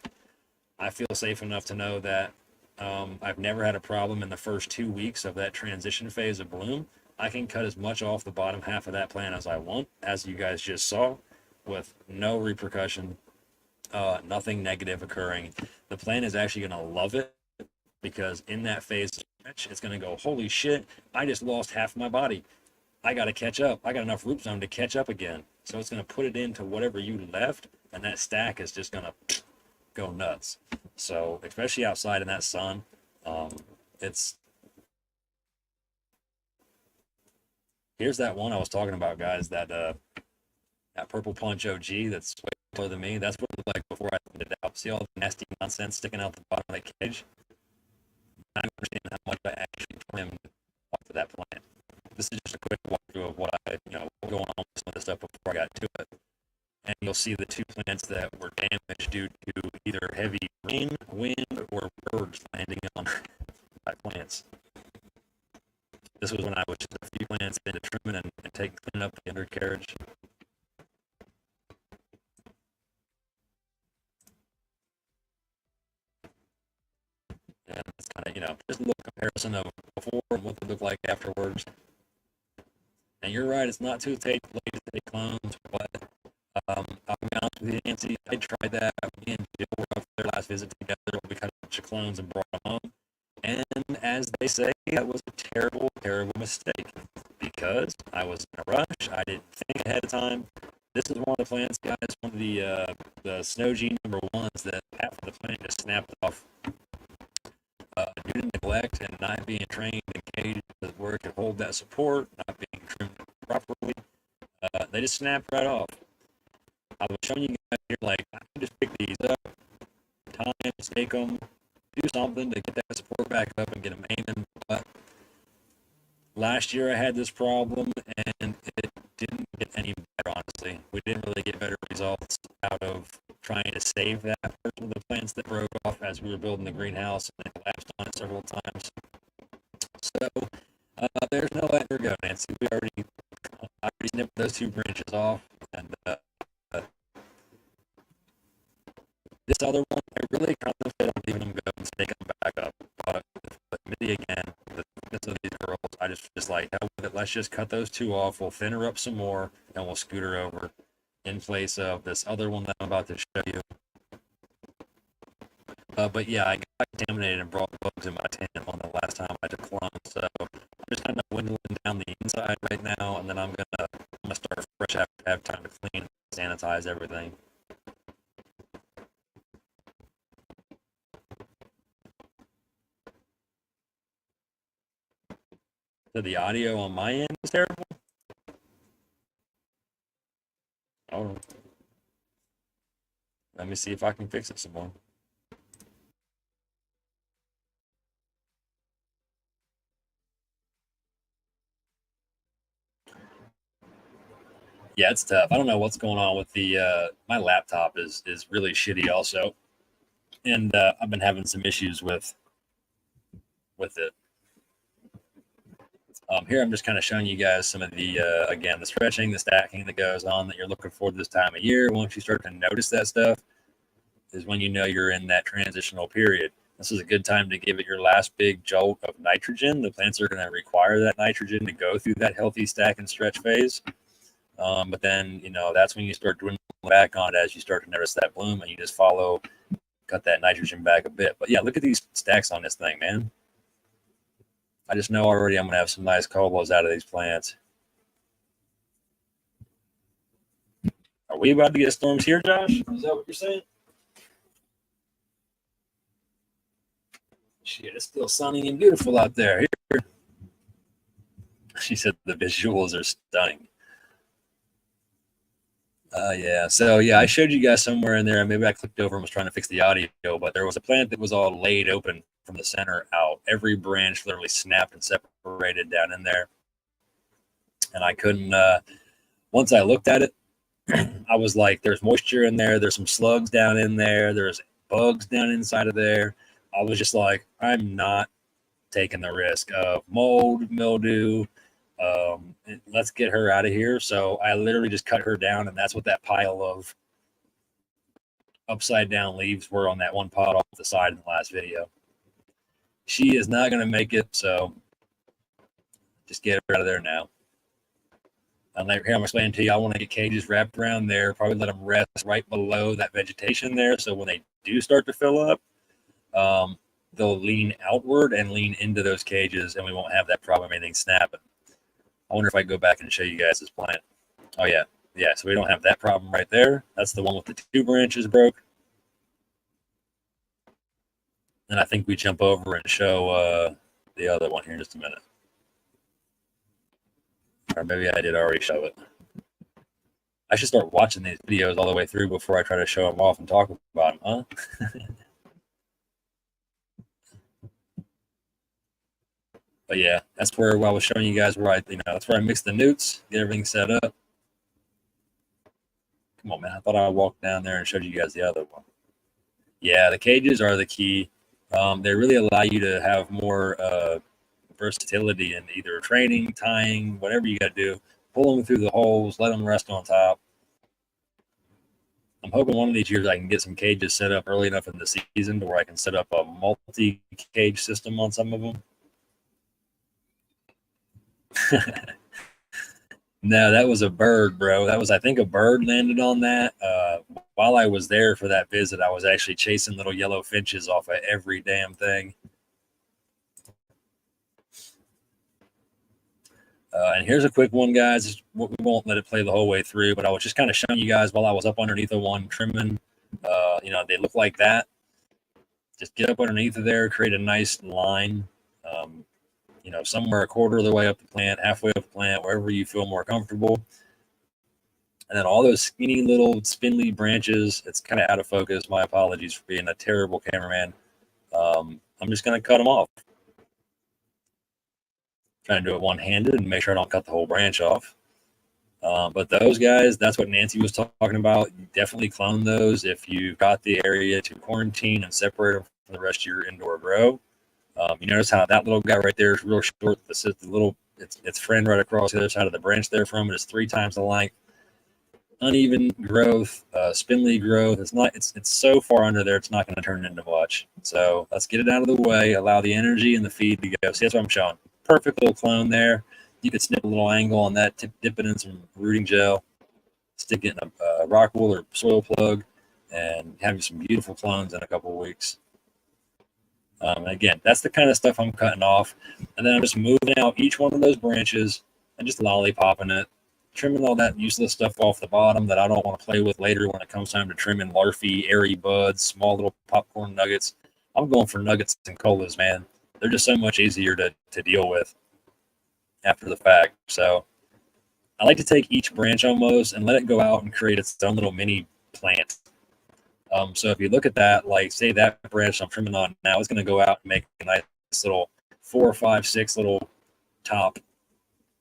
I feel safe enough to know that I've never had a problem in the first 2 weeks of that transition phase of bloom. I can cut as much off the bottom half of that plant as I want, as you guys just saw, with no repercussion, nothing negative occurring. The plant is actually going to love it because in that phase, it's going to go, holy shit, I just lost half my body. I got to catch up. I got enough root zone to catch up again. So it's going to put it into whatever you left, and that stack is just going to go nuts. So especially outside in that sun, here's that one I was talking about, guys, that purple punch OG that's way taller than me. That's what it looked like before I thinned it out. See all the nasty nonsense sticking out the bottom of that cage? I understand how much I actually trimmed off of that plant. This is just a quick walkthrough of what going on with some of this stuff before I got to it. And you'll see the two plants that were damaged due to either heavy rain, wind, or birds landing on my plants. This was when I was just a few plants into trimming and cleaning up the undercarriage. And it's kind of, just a little comparison of before and what they look like afterwards. And you're right, it's not too late to take clones, but I'll be honest with you, Nancy, I tried that. Me and Jill were up there last visit together. We cut a bunch of clones and brought them home. And as they say, that was a terrible, terrible mistake because I was in a rush. I didn't think ahead of time. This is one of the plants, guys, one of the Snow G number ones that half of the plant just snapped off due to neglect and not being trained and caged where it could hold that support, not being trimmed properly. They just snapped right off. I was showing you guys here, like, I can just pick these up, time, stake them, do something to get that support back up and get them aiming. But last year I had this problem and it didn't get any better, honestly. We didn't really get better results out of trying to save that portion of the plants that broke off as we were building the greenhouse, and they collapsed on it several times. So there's no letting her go, Nancy. I already snipped those 2 branches off, and this other one, I really contemplated on leaving them go and stake them back up. But maybe again, the thickness of these girls, I just like, hell with it. Let's just cut those 2 off. We'll thin her up some more, and we'll scoot her over in place of this other one that I'm about to show you. But yeah, I got contaminated and brought bugs in my tent on the last time I took clones. So I'm just kind of dwindling down the inside right now, and then I'm gonna start fresh after I have time to clean, sanitize everything. So the audio on my end is terrible. Oh, let me see if I can fix it some more. Yeah, it's tough. I don't know what's going on with the my laptop is really shitty also, and I've been having some issues with it. Here I'm just kind of showing you guys some of the again, the stretching, the stacking that goes on that you're looking for this time of year. Once you start to notice that stuff is when you know you're in that transitional period. This is a good time to give it your last big jolt of nitrogen. The plants are going to require that nitrogen to go through that healthy stack and stretch phase. But then, you know, that's when you start dwindling back on it as you start to notice that bloom, and you just cut that nitrogen back a bit. But yeah, look at these stacks on this thing, man. I just know already I'm going to have some nice colos out of these plants. Are we about to get storms here, Josh? Is that what you're saying? Shit, it's still sunny and beautiful out there. Here. She said the visuals are stunning. Yeah. So yeah, I showed you guys somewhere in there. Maybe I clicked over and was trying to fix the audio, but there was a plant that was all laid open from the center out. Every branch literally snapped and separated down in there. And I couldn't, once I looked at it, I was like, there's moisture in there. There's some slugs down in there. There's bugs down inside of there. I was just like, I'm not taking the risk of mold, mildew. Let's get her out of here. So I literally just cut her down, and that's what that pile of upside down leaves were on that one pot off the side in the last video. She is not going to make it, so just get her out of there now. And here I'm explaining to you, I want to get cages wrapped around there, probably let them rest right below that vegetation there, so when they do start to fill up, they'll lean outward and lean into those cages, and we won't have that problem of anything snapping. I wonder if I can go back and show you guys this plant. Oh, yeah. Yeah, so we don't have that problem right there. That's the one with the 2 branches broke. And I think we jump over and show the other one here in just a minute. Or maybe I did already show it. I should start watching these videos all the way through before I try to show them off and talk about them, huh? But yeah, that's where I was showing you guys where that's where I mixed the newts, get everything set up. Come on, man. I thought I walked down there and showed you guys the other one. Yeah, the cages are the key. They really allow you to have more versatility in either training, tying, whatever you got to do. Pull them through the holes, let them rest on top. I'm hoping one of these years I can get some cages set up early enough in the season to where I can set up a multi-cage system on some of them. No, that was a bird, bro. That was, I think, a bird landed on that. While I was there for that visit, I was actually chasing little yellow finches off of every damn thing. And here's a quick one, guys. We won't let it play the whole way through, but I was just kind of showing you guys while I was up underneath the one trimming. They look like that. Just get up underneath of there, create a nice line, somewhere a quarter of the way up the plant, halfway up the plant, wherever you feel more comfortable. And then all those skinny little spindly branches, it's kind of out of focus. My apologies for being a terrible cameraman. I'm just going to cut them off. Trying to do it one-handed and make sure I don't cut the whole branch off. But those guys, that's what Nancy was talking about. You definitely clone those if you've got the area to quarantine and separate them from the rest of your indoor grow. You notice how that little guy right there is real short. Its friend right across the other side of the branch there from it is 3 times the length. Uneven growth, spindly growth. It's so far under there, it's not going to turn into much. So let's get it out of the way, allow the energy and the feed to go. See, that's what I'm showing. Perfect little clone there. You could snip a little angle on that, dip it in some rooting gel, stick it in a rock wool or soil plug, and have you some beautiful clones in a couple of weeks. Again, that's the kind of stuff I'm cutting off. And then I'm just moving out each one of those branches and just lollipopping it, trimming all that useless stuff off the bottom that I don't want to play with later when it comes time to trimming larvae, airy buds, small little popcorn nuggets. I'm going for nuggets and colas, man. They're just so much easier to deal with after the fact. So I like to take each branch almost and let it go out and create its own little mini plant. So if you look at that, like say that branch I'm trimming on now, it's going to go out and make a nice little 4, 5, 6 little top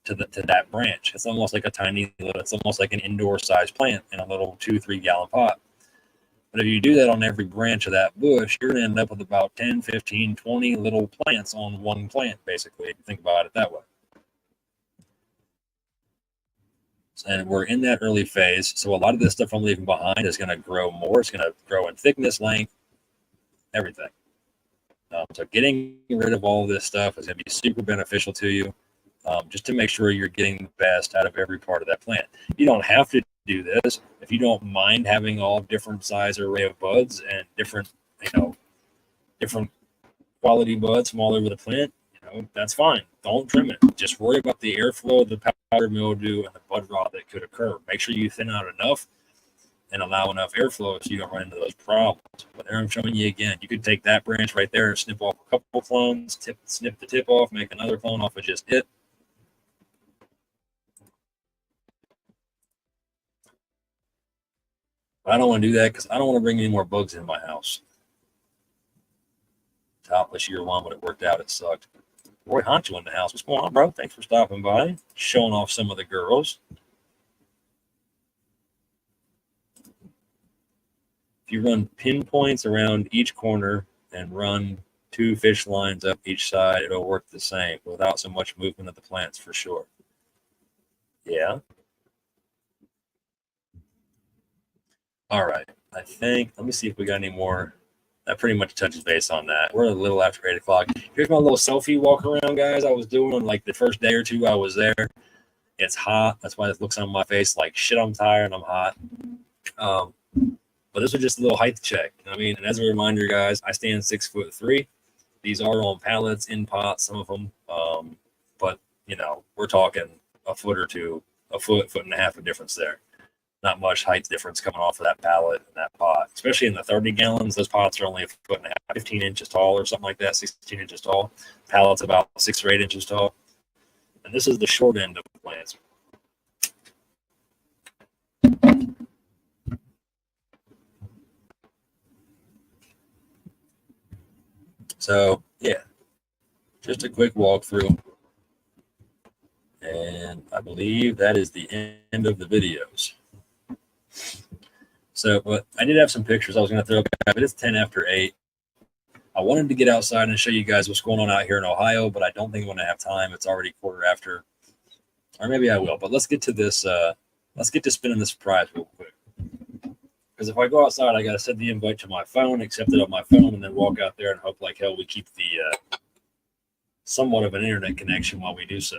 to that branch. It's almost like it's almost like an indoor size plant in a little 2-3 gallon pot. But if you do that on every branch of that bush, you're going to end up with about 10, 15, 20 little plants on one plant, basically, if you think about it that way. And we're in that early phase. So a lot of this stuff I'm leaving behind is going to grow more. It's going to grow in thickness, length, everything. So getting rid of all of this stuff is going to be super beneficial to you, just to make sure you're getting the best out of every part of that plant. You don't have to do this. If you don't mind having all different size array of buds and different quality buds from all over the plant, that's fine. Don't trim it. Just worry about the airflow, the powder mildew, and the bud rot that could occur. Make sure you thin out enough and allow enough airflow so you don't run into those problems. But there I'm showing you again. You could take that branch right there and snip off a couple clones, snip the tip off, make another clone off of just it. But I don't want to do that because I don't want to bring any more bugs in my house. Topless year 1, but it worked out. It sucked. Roy Honcho in the house. What's going on, bro? Thanks for stopping by. Showing off some of the girls. If you run pinpoints around each corner and run 2 fish lines up each side, it'll work the same without so much movement of the plants for sure. Yeah. All right. I think, let me see if we got any more. That pretty much touches base on that. We're a little after 8 o'clock. Here's my little selfie walk around, guys. I was doing like the first day or 2 I was there. It's hot. That's why it looks on my face like shit. I'm tired and I'm hot. But this was just a little height check. And as a reminder, guys, I stand 6'3". These are on pallets, in pots, some of them. But we're talking a foot or two, a foot and a half of difference there. Not much height difference coming off of that pallet and that pot, especially in the 30 gallons. Those pots are only a foot and a half, 15 inches tall or something like that, 16 inches tall. Pallets about 6 or 8 inches tall. And this is the short end of the plants. So, yeah, just a quick walkthrough. And I believe that is the end of the videos. So, but I did have some pictures I was going to throw back, but it's 10 after 8. I wanted to get outside and show you guys what's going on out here in Ohio, but I don't think I'm going to have time. It's already 1/4 after. Or maybe I will, but let's get to this. Let's get to spinning this surprise real quick. Because if I go outside, I got to send the invite to my phone, accept it on my phone, and then walk out there and hope like hell we keep the somewhat of an internet connection while we do so.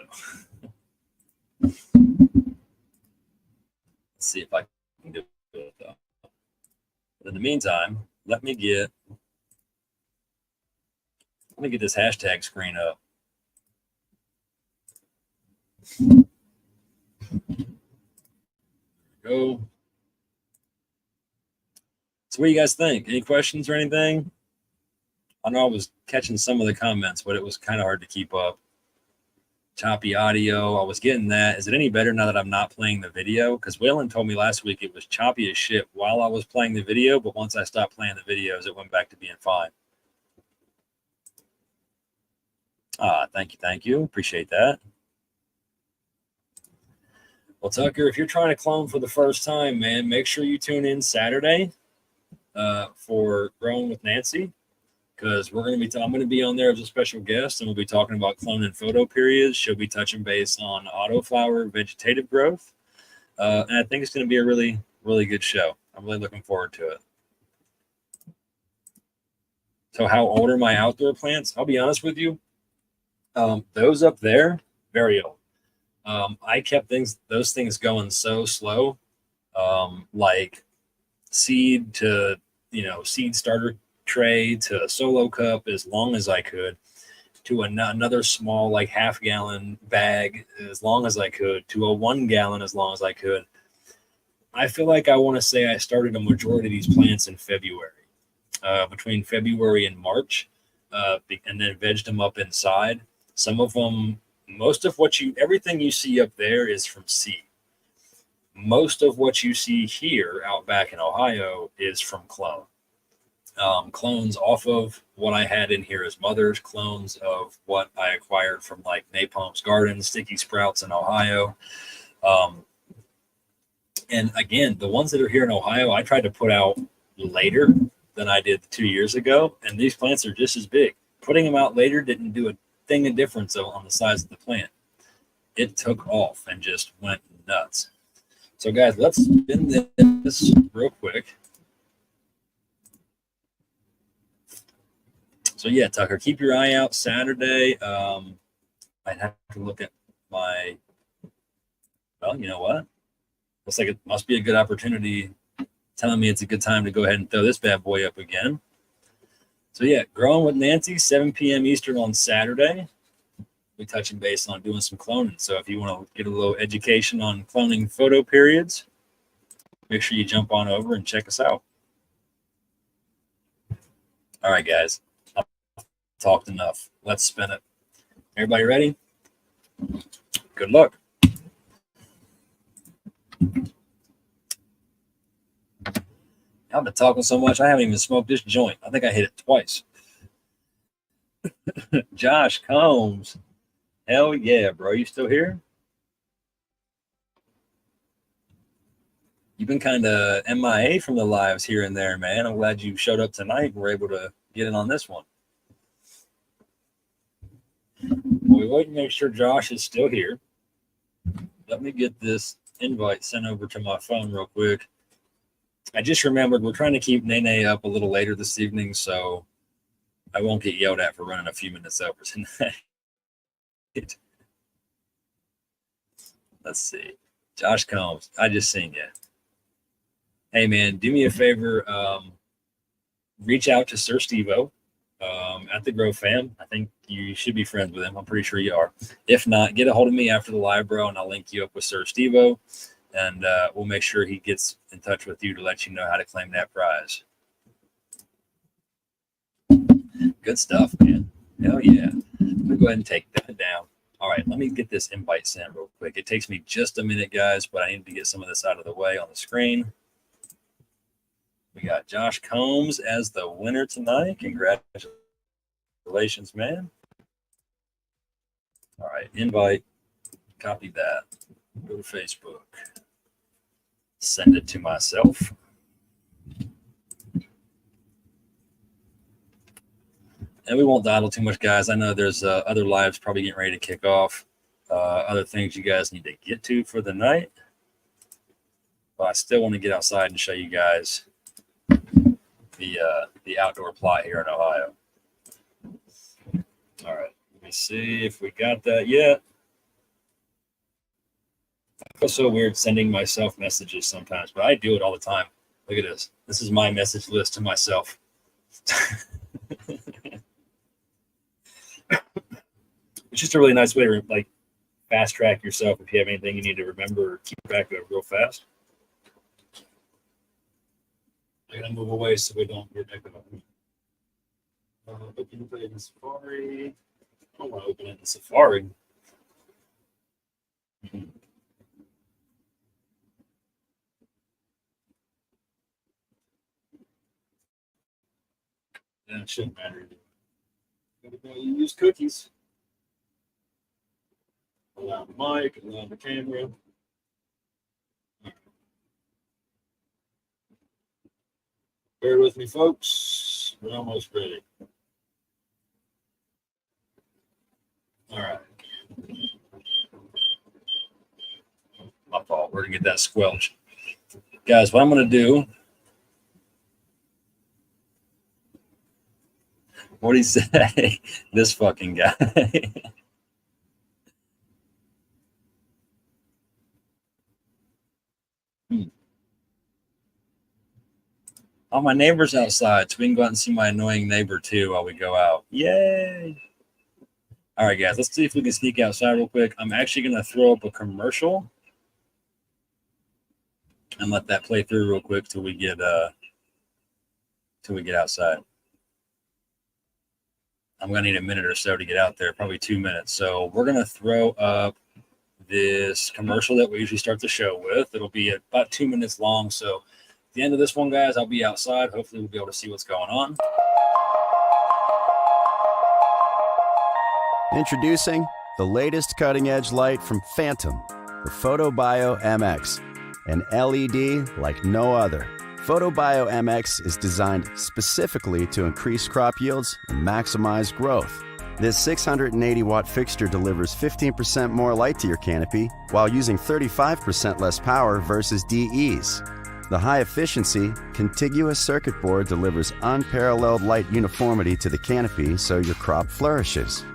Let's see if I can do it though. But in the meantime, let me get this hashtag screen up. Go. So what do you guys think? Any questions or anything? I know I was catching some of the comments, but it was kind of hard to keep up. Choppy audio. I was getting that. Is it any better now that I'm not playing the video? Because Waylon told me last week it was choppy as shit while I was playing the video, but once I stopped playing the videos, it went back to being fine. Thank you. Appreciate that. Well, Tucker, if you're trying to clone for the first time, man, make sure you tune in Saturday for Growing with Nancy, because we're going to be I'm going to be on there as a special guest, and we'll be talking about cloning photo periods. She'll be touching base on autoflower vegetative growth, and I think it's going to be a really, really good show. I'm really looking forward to it. So how old are my outdoor plants? I'll be honest with you. Those up there, very old. I kept those things going so slow, like seed to, seed starter tray to solo cup as long as I could, to another small, like half-gallon bag as long as I could, to a 1 gallon as long as I could. I feel like I want to say I started a majority of these plants in February, between February and March, and then vegged them up inside. Some of them, everything you see up there is from seed. Most of what you see here out back in Ohio is from clone. Clones off of what I had in here as mothers, clones of what I acquired from like Napalm's Garden, Sticky Sprouts in Ohio. And again, the ones that are here in Ohio, I tried to put out later than I did 2 years ago, and these plants are just as big. Putting them out later didn't do a thing of difference on the size of the plant. It took off and just went nuts. So guys, let's spin this real quick. So yeah, Tucker, keep your eye out Saturday. I'd have to look at well, you know what? Looks like it must be a good opportunity telling me it's a good time to go ahead and throw this bad boy up again. So yeah, Growing with Nancy, 7 p.m. Eastern on Saturday. We're touching base on doing some cloning. So if you want to get a little education on cloning photo periods, make sure you jump on over and check us out. All right, guys. I've talked enough. Let's spin it. Everybody ready? Good luck. I've been talking so much, I haven't even smoked this joint. I think I hit it twice. Josh Combs. Hell yeah, bro. You still here? You've been kind of MIA from the lives here and there, man. I'm glad you showed up tonight and were able to get in on this one. Well, we wait to make sure Josh is still here. Let me get this invite sent over to my phone real quick. I just remembered we're trying to keep Nene up a little later this evening, so I won't get yelled at for running a few minutes over tonight. Let's see. Josh Combs, I just seen you. Hey, man, do me a favor. Reach out to Sir Steve-O at the Grow Fam. I think you should be friends with him. I'm pretty sure you are. If not, get a hold of me after the live, bro, and I'll link you up with Sir Steve-O. And we'll make sure he gets in touch with you to let you know how to claim that prize. Good stuff, man. Hell yeah. We'll go ahead and take that down. All right, let me get this invite sent real quick. It takes me just a minute, guys, but I need to get some of this out of the way on the screen. We got Josh Combs as the winner tonight. Congratulations, man. All right, invite. Copy that. Go to Facebook. Send it to myself. And we won't dawdle too much, guys. I know there's other lives probably getting ready to kick off. Other things you guys need to get to for the night. But I still want to get outside and show you guys the outdoor plot here in Ohio. All right. Let me see if we got that yet. I feel so weird sending myself messages sometimes, but I do it all the time. Look at this. This is my message list to myself. It's just a really nice way to fast track yourself if you have anything you need to remember or keep track of real fast. I'm going to move away so we don't get echo. Open it in Safari. I don't want to open it in Safari. That shouldn't matter. You use cookies. Allow the mic, allow the camera. Bear with me, folks. We're almost ready. All right. My fault. We're going to get that squelch. Guys, what I'm going to do. What do you say? This fucking guy. Oh, my neighbor's outside, so we can go out and see my annoying neighbor too while we go out. Yay! All right, guys, let's see if we can sneak outside real quick. I'm actually going to throw up a commercial and let that play through real quick till we get outside. I'm going to need a minute or so to get out there, probably 2 minutes. So we're going to throw up this commercial that we usually start the show with. It'll be about 2 minutes long. So at the end of this one, guys, I'll be outside. Hopefully we'll be able to see what's going on. Introducing the latest cutting-edge light from Phantom, the PhotoBio MX, an LED like no other. PhotoBio MX is designed specifically to increase crop yields and maximize growth. This 680-watt fixture delivers 15% more light to your canopy while using 35% less power versus DEs. The high-efficiency, contiguous circuit board delivers unparalleled light uniformity to the canopy so your crop flourishes.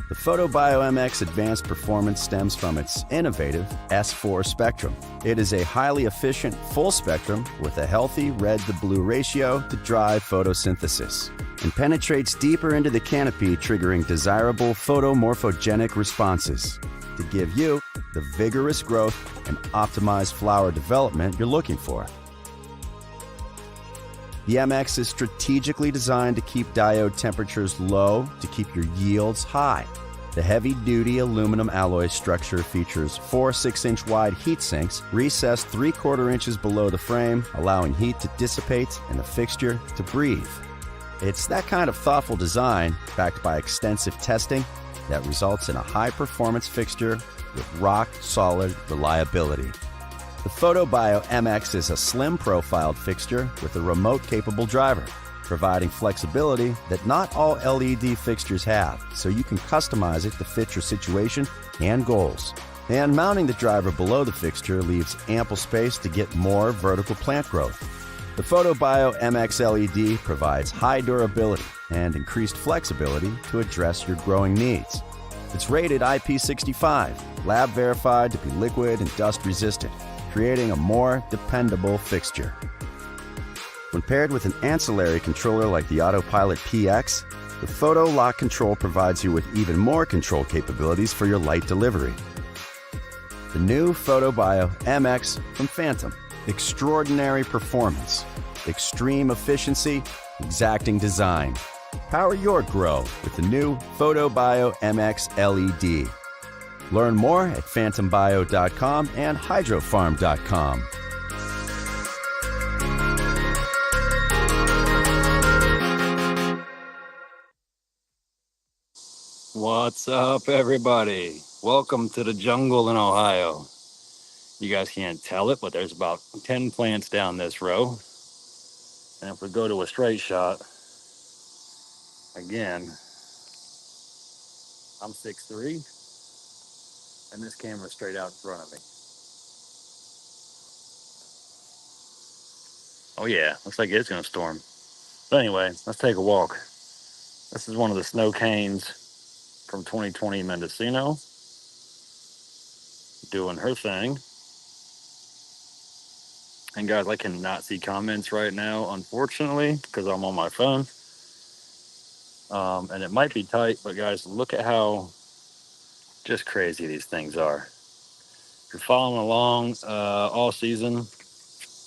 The PhotoBio MX advanced performance stems from its innovative S4 spectrum. It is a highly efficient full spectrum with a healthy red-to-blue ratio to drive photosynthesis and penetrates deeper into the canopy, triggering desirable photomorphogenic responses to give you the vigorous growth and optimized flower development you're looking for. The MX is strategically designed to keep diode temperatures low to keep your yields high. The heavy-duty aluminum alloy structure features 4 6-inch wide heat sinks recessed 3/4 inches below the frame, allowing heat to dissipate and the fixture to breathe. It's that kind of thoughtful design, backed by extensive testing, that results in a high-performance fixture with rock-solid reliability. The PhotoBio MX is a slim-profiled fixture with a remote-capable driver, providing flexibility that not all LED fixtures have, so you can customize it to fit your situation and goals. And mounting the driver below the fixture leaves ample space to get more vertical plant growth. The PhotoBio MX LED provides high durability and increased flexibility to address your growing needs. It's rated IP65, lab verified to be liquid and dust resistant, creating a more dependable fixture. When paired with an ancillary controller like the Autopilot PX, the Photo Lock Control provides you with even more control capabilities for your light delivery. The new PhotoBio MX from Phantom. Extraordinary performance, extreme efficiency, exacting design. Power your grow with the new PhotoBio MX LED. Learn more at phantombio.com and hydrofarm.com. What's up, everybody? Welcome to the jungle in Ohio. You guys can't tell it, but there's about 10 plants down this row. And if we go to a straight shot, again, I'm 6'3", and this camera's straight out in front of me. Oh yeah, looks like it's gonna storm. But anyway, let's take a walk. This is one of the snow canes from 2020 Mendocino, doing her thing. And guys, I cannot see comments right now, unfortunately, because I'm on my phone. And it might be tight, but guys, look at how Just crazy these things are. If you're following along all season,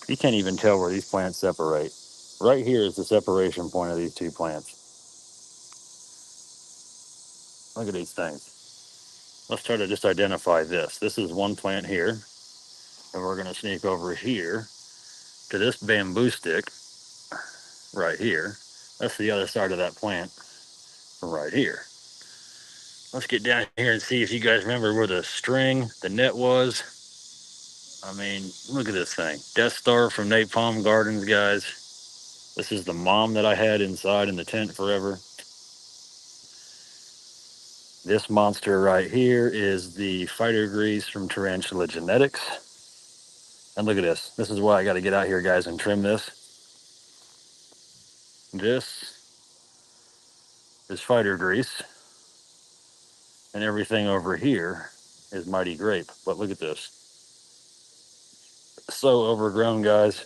you can't even tell where these plants separate. Right here is the separation point of these two plants. Look at these things. Let's try to just identify this. This is one plant here, and we're going to sneak over here to this bamboo stick right here. That's the other side of that plant from right here. Let's get down here and see if you guys remember where the string, the net was. I mean, look at this thing. Death Star from Napalm Gardens, guys. This is the mom that I had inside in the tent forever. This monster right here is the fighter grease from Tarantula Genetics. And look at this. This is why I got to get out here, guys, and trim this. This is fighter grease. And everything over here is Mighty Grape. But look at this. So overgrown, guys.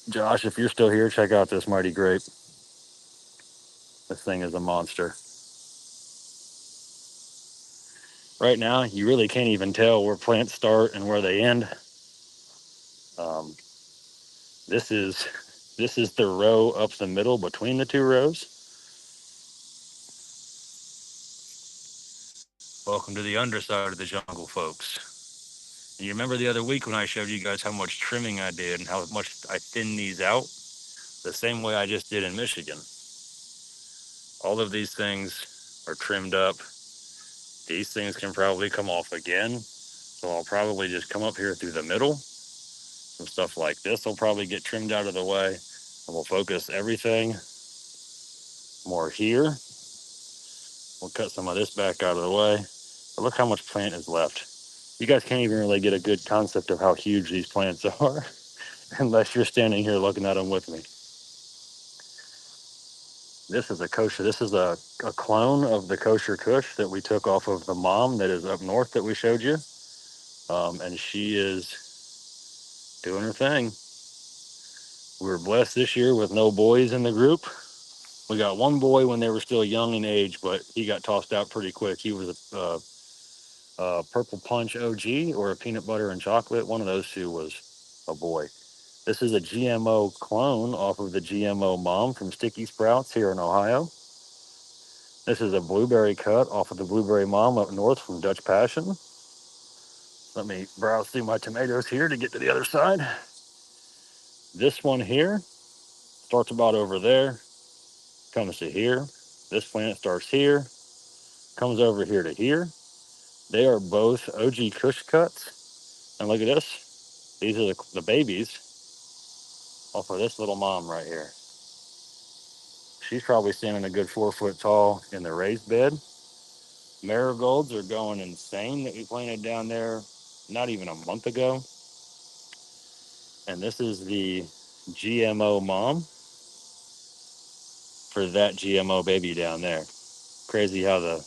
Josh, if you're still here, check out this Mighty Grape. This thing is a monster. Right now, you really can't even tell where plants start and where they end. Um, this is the row up the middle between the two rows. Welcome to the underside of the jungle, folks. And you remember the other week when I showed you guys how much trimming I did and how much I thinned these out? The same way I just did in Michigan. All of these things are trimmed up. These things can probably come off again. So I'll probably just come up here through the middle. Some stuff like this will probably get trimmed out of the way. And we'll focus everything more here. We'll cut some of this back out of the way. But look how much plant is left. You guys can't even really get a good concept of how huge these plants are unless you're standing here looking at them with me. This is a kosher. This is a clone of the kosher kush that we took off of the mom that is up north that we showed you. And she is doing her thing. We were blessed this year with no boys in the group. We got one boy when they were still young in age, but he got tossed out pretty quick. He was a Purple Punch OG or a peanut butter and chocolate. One of those two was a boy. This is a GMO clone off of the GMO mom from Sticky Sprouts here in Ohio. This is a blueberry cut off of the blueberry mom up north from Dutch Passion. Let me browse through my tomatoes here to get to the other side. This one here starts about over there, comes to here. This plant starts here, comes over here to here. They are both OG Kush cuts. And look at this. These are the babies off of this little mom right here. She's probably standing a good 4 foot tall in the raised bed. Marigolds are going insane that we planted down there not even a month ago. And this is the GMO mom for that GMO baby down there. Crazy how the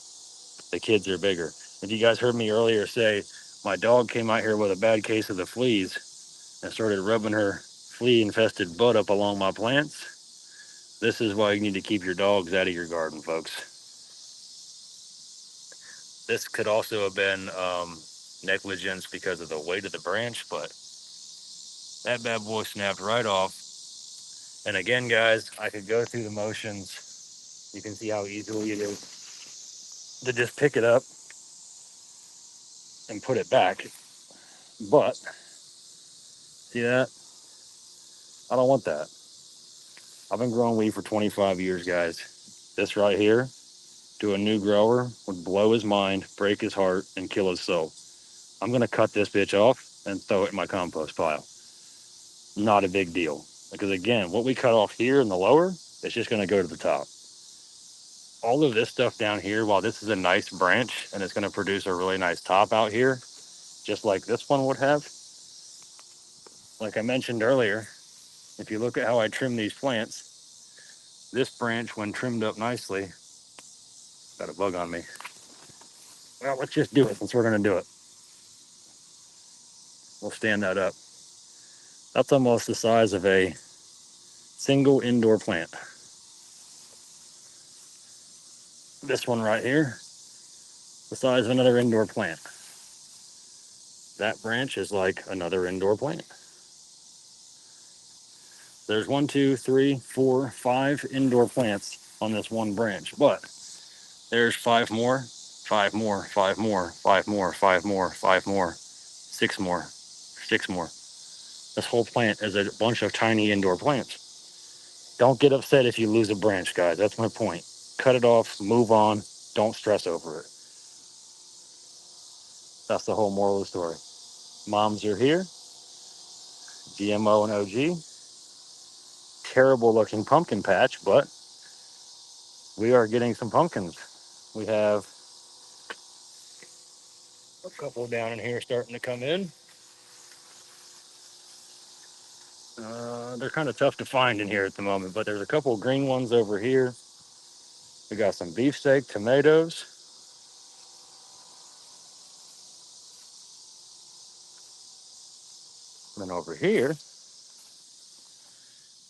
kids are bigger. If you guys heard me earlier say my dog came out here with a bad case of the fleas and started rubbing her flea infested butt up along my plants, this is why you need to keep your dogs out of your garden, folks. This could also have been negligence because of the weight of the branch, but that bad boy snapped right off. And again, guys, I could go through the motions. You can see how easily it is to just pick it up and put it back. But see that? I don't want that. I've been growing weed for 25 years, guys. This right here, to a new grower, would blow his mind, break his heart, and kill his soul. I'm going to cut this bitch off and throw it in my compost pile. Not a big deal. Because again, what we cut off here in the lower, it's just going to go to the top. All of this stuff down here, while this is a nice branch and it's going to produce a really nice top out here, just like this one would have. Like I mentioned earlier, if you look at how I trim these plants, this branch, when trimmed up nicely, got a bug on me. Well, let's just do it since we're going to do it. We'll stand that up. That's almost the size of a single indoor plant. This one right here the size of another indoor plant. That branch is like another indoor plant. There's 1, 2, 3, 4, 5 indoor plants on this one branch, but there's 5 more, 5 more, 5 more, 5 more, 5 more, 5 more, 6 more, 6 more. This whole plant is a bunch of tiny indoor plants. Don't get upset if you lose a branch, guys. That's my point. Cut it off, move on, don't stress over it. That's the whole moral of the story. Moms are here, GMO and OG. Terrible looking pumpkin patch, but we are getting some pumpkins. We have a couple down in here starting to come in. They're kind of tough to find in here at the moment, but there's a couple green ones over here. We got some beefsteak, tomatoes. And then over here, we're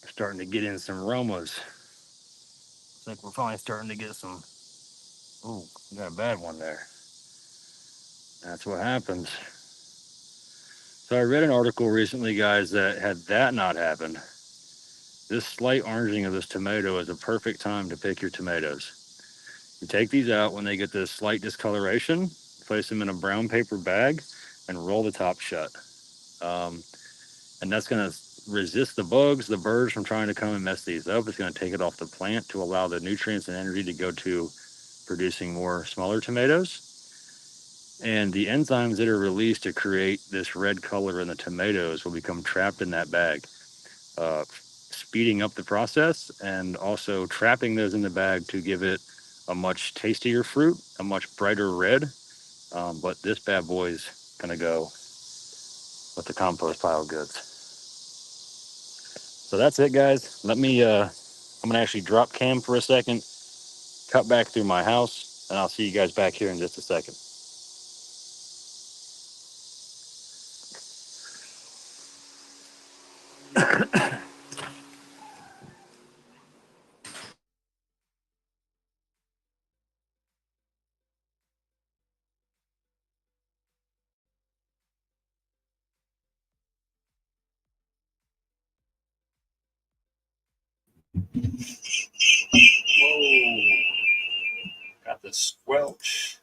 starting to get in some Romas. Looks like we're finally starting to get some. Ooh, we got a bad one there. That's what happens. So I read an article recently, guys, that had that not happened, this slight oranging of this tomato is a perfect time to pick your tomatoes. You take these out when they get this slight discoloration, place them in a brown paper bag, and roll the top shut. And that's going to resist the bugs, the birds from trying to come and mess these up. It's going to take it off the plant to allow the nutrients and energy to go to producing more smaller tomatoes. And the enzymes that are released to create this red color in the tomatoes will become trapped in that bag, speeding up the process and also trapping those in the bag to give it a much tastier fruit, a much brighter red. But this bad boy's going to go with the compost pile of goods. So that's it, guys. Let me, I'm going to actually drop cam for a second, cut back through my house, and I'll see you guys back here in just a second. Whoa, got the squelch.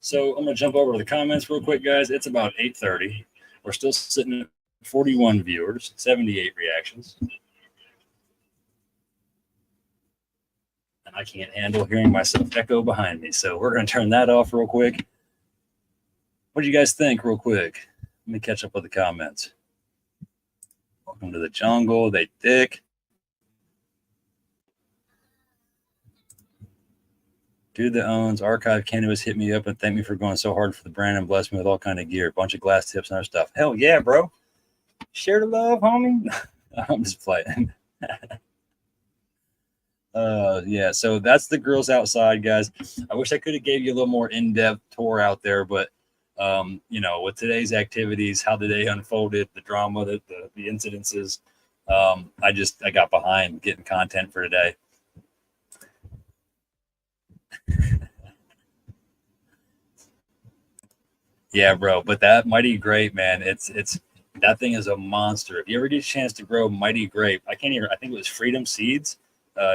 So I'm going to jump over to the comments real quick, guys. It's about 8:30. We're still sitting at 41 viewers, 78 reactions. And I can't handle hearing myself echo behind me. So we're going to turn that off real quick. What do you guys think real quick? Let me catch up with the comments. Welcome to the jungle. They thick. Dude that owns Archive Cannabis hit me up and thanked me for going so hard for the brand and blessed me with all kind of gear, a bunch of glass tips and other stuff. Hell yeah, bro. Share the love, homie. I'm just playing. Yeah, so that's the grills outside, guys. I wish I could have gave you a little more in-depth tour out there, but you know, with today's activities, how the day unfolded, the drama, the incidences, I got behind getting content for today. Yeah, bro. But that Mighty Grape, man, it's that thing is a monster. If you ever get a chance to grow Mighty Grape, I think it was Freedom Seeds,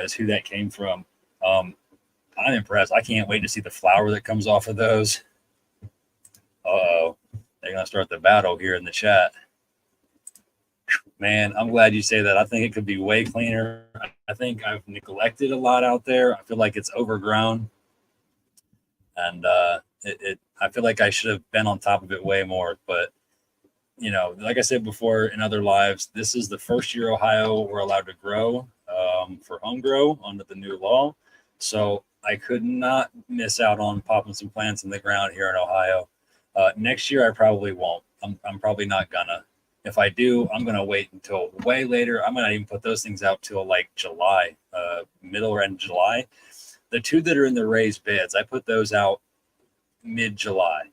is who that came from. I'm impressed. I can't wait to see the flower that comes off of those. Uh-oh. They're gonna start the battle here in the chat. Man, I'm glad you say that. I think it could be way cleaner. I think I've neglected a lot out there. I feel like it's overgrown. And I feel like I should have been on top of it way more. But, you know, like I said before in other lives, this is the first year Ohio we're allowed to grow for home grow under the new law. So I could not miss out on popping some plants in the ground here in Ohio. Next year, I probably won't. I'm probably not gonna. If I do, I'm gonna wait until way later. I'm gonna even put those things out till like July, middle or end July. The two that are in the raised beds, I put those out mid-July.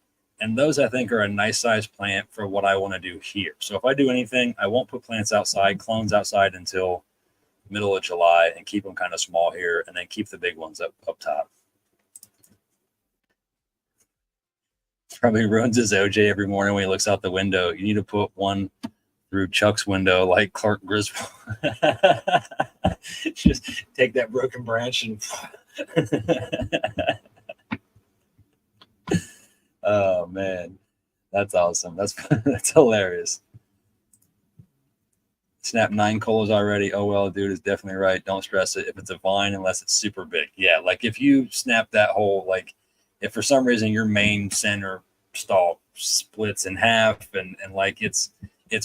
And those I think are a nice size plant for what I want to do here. So if I do anything, I won't put plants outside, clones outside until middle of July and keep them kind of small here and then keep the big ones up top. probably ruins his OJ every morning when he looks out the window. You need to put one through Chuck's window like Clark Griswold. Just take that broken branch and oh man, that's awesome. That's hilarious. Snap 9 colas already. Oh well, dude is definitely right. Don't stress it if it's a vine unless it's super big. Yeah, like if you snap that whole, like if for some reason your main center stalk splits in half and like it's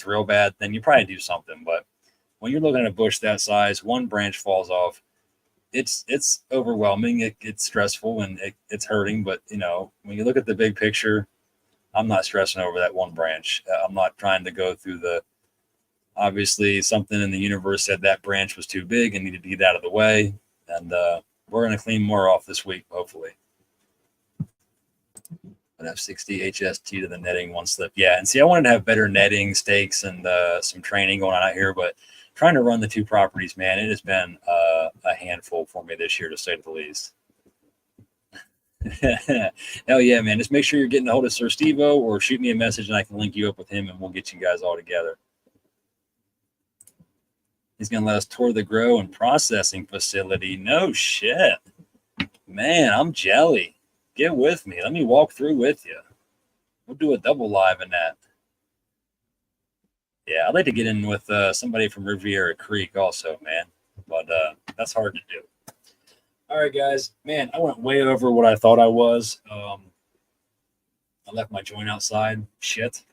real bad, then you probably do something. But when you're looking at a bush that size, one branch falls off, it's overwhelming. It's stressful and it's hurting. But you know, when you look at the big picture, I'm not stressing over that one branch. I'm not trying to go through the, obviously something in the universe said that branch was too big and needed to get out of the way. And we're going to clean more off this week, hopefully. An F60 HST to the netting, one slip. Yeah, and see, I wanted to have better netting, stakes, and some training going on out here, but trying to run the two properties, man, it has been a handful for me this year, to say the least. Hell yeah, man. Just make sure you're getting a hold of Sir Steve-O or shoot me a message and I can link you up with him and we'll get you guys all together. He's going to let us tour the grow and processing facility. No shit. Man, I'm jelly. Get with me. Let me walk through with you. We'll do a double live in that. Yeah, I'd like to get in with somebody from Riviera Creek also, man. But that's hard to do. All right, guys. Man, I went way over what I thought I was. I left my joint outside. Shit.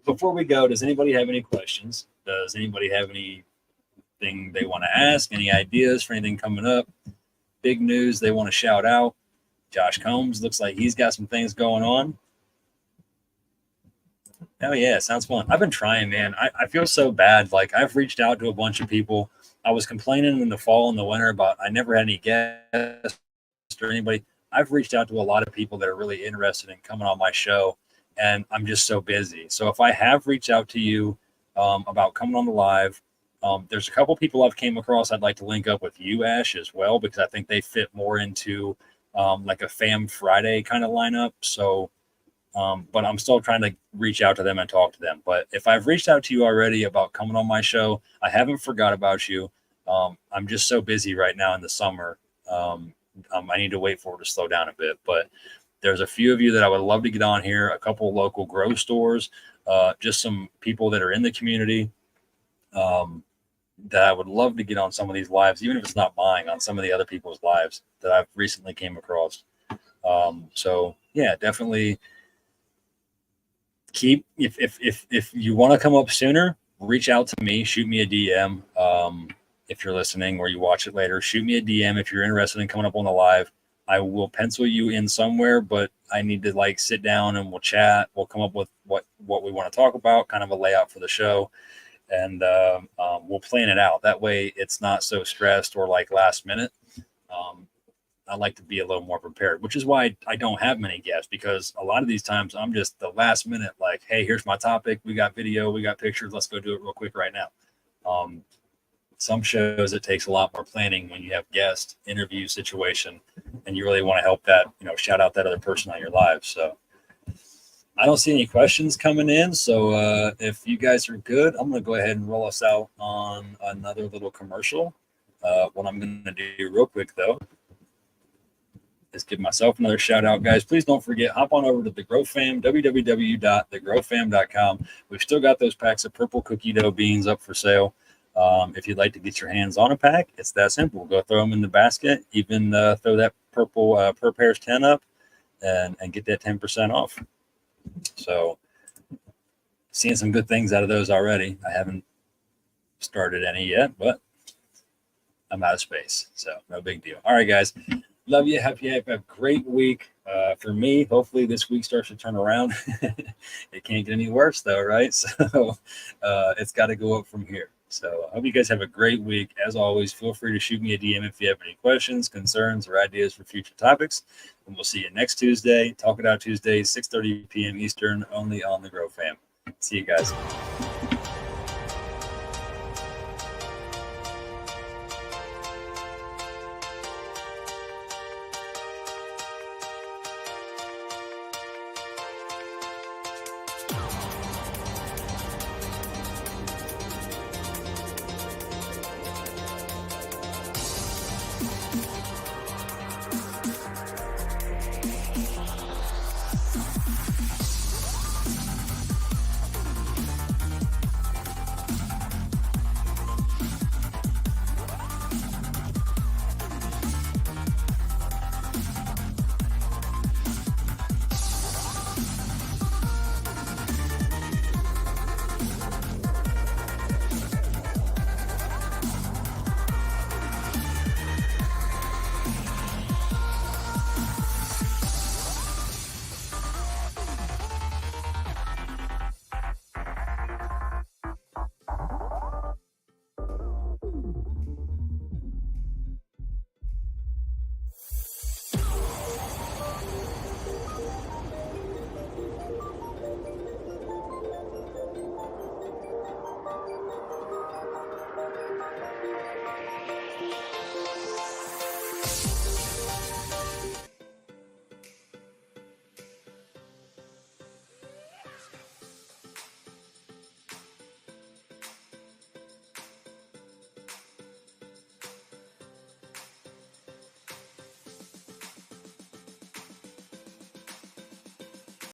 Before we go, does anybody have any questions? Does anybody have anything they want to ask? Any ideas for anything coming up? Big news they want to shout out? Josh Combs looks like he's got some things going on. Oh yeah, sounds fun. I've been trying, man. I feel so bad. Like I've reached out to a bunch of people. I was complaining in the fall and the winter about I never had any guests or anybody. I've reached out to a lot of people that are really interested in coming on my show, and I'm just so busy. So if I have reached out to you about coming on the live, there's a couple people I've came across I'd like to link up with you, Ash, as well, because I think they fit more into like a Fam Friday kind of lineup. So, but I'm still trying to reach out to them and talk to them. But if I've reached out to you already about coming on my show, I haven't forgot about you. I'm just so busy right now in the summer. I need to wait for it to slow down a bit, but there's a few of you that I would love to get on here, a couple local grow stores, just some people that are in the community that I would love to get on some of these lives, even if it's not mine, on some of the other people's lives that I've recently came across. So yeah, definitely keep, if you want to come up sooner, reach out to me, shoot me a DM. If you're listening or you watch it later, shoot me a DM if you're interested in coming up on the live. I will pencil you in somewhere, but I need to like sit down and we'll chat. We'll come up with what we want to talk about, kind of a layout for the show, and we'll plan it out. That way it's not so stressed or like last minute. I like to be a little more prepared, which is why I don't have many guests, because a lot of these times I'm just the last minute, like, hey, here's my topic. We got video, we got pictures. Let's go do it real quick right now. Some shows it takes a lot more planning when you have guest interview situation and you really want to help that, shout out that other person on your live. So I don't see any questions coming in. So if you guys are good, I'm going to go ahead and roll us out on another little commercial. What I'm going to do real quick though is give myself another shout out, guys. Please don't forget, hop on over to the Grow Fam, www.thegrowfam.com. We've still got those packs of purple cookie dough beans up for sale. If you'd like to get your hands on a pack, it's that simple. Go throw them in the basket, even throw that purple per pairs 10 up and get that 10% off. So seeing some good things out of those already. I haven't started any yet, but I'm out of space, so no big deal. All right, guys. Love you. Have a great week. For me, hopefully this week starts to turn around. It can't get any worse though, right? So it's got to go up from here. So I hope you guys have a great week. As always, feel free to shoot me a DM if you have any questions, concerns, or ideas for future topics. And we'll see you next Tuesday. Talk It Out Tuesday, 6:30 p.m. Eastern, only on the Grow Fam. See you guys.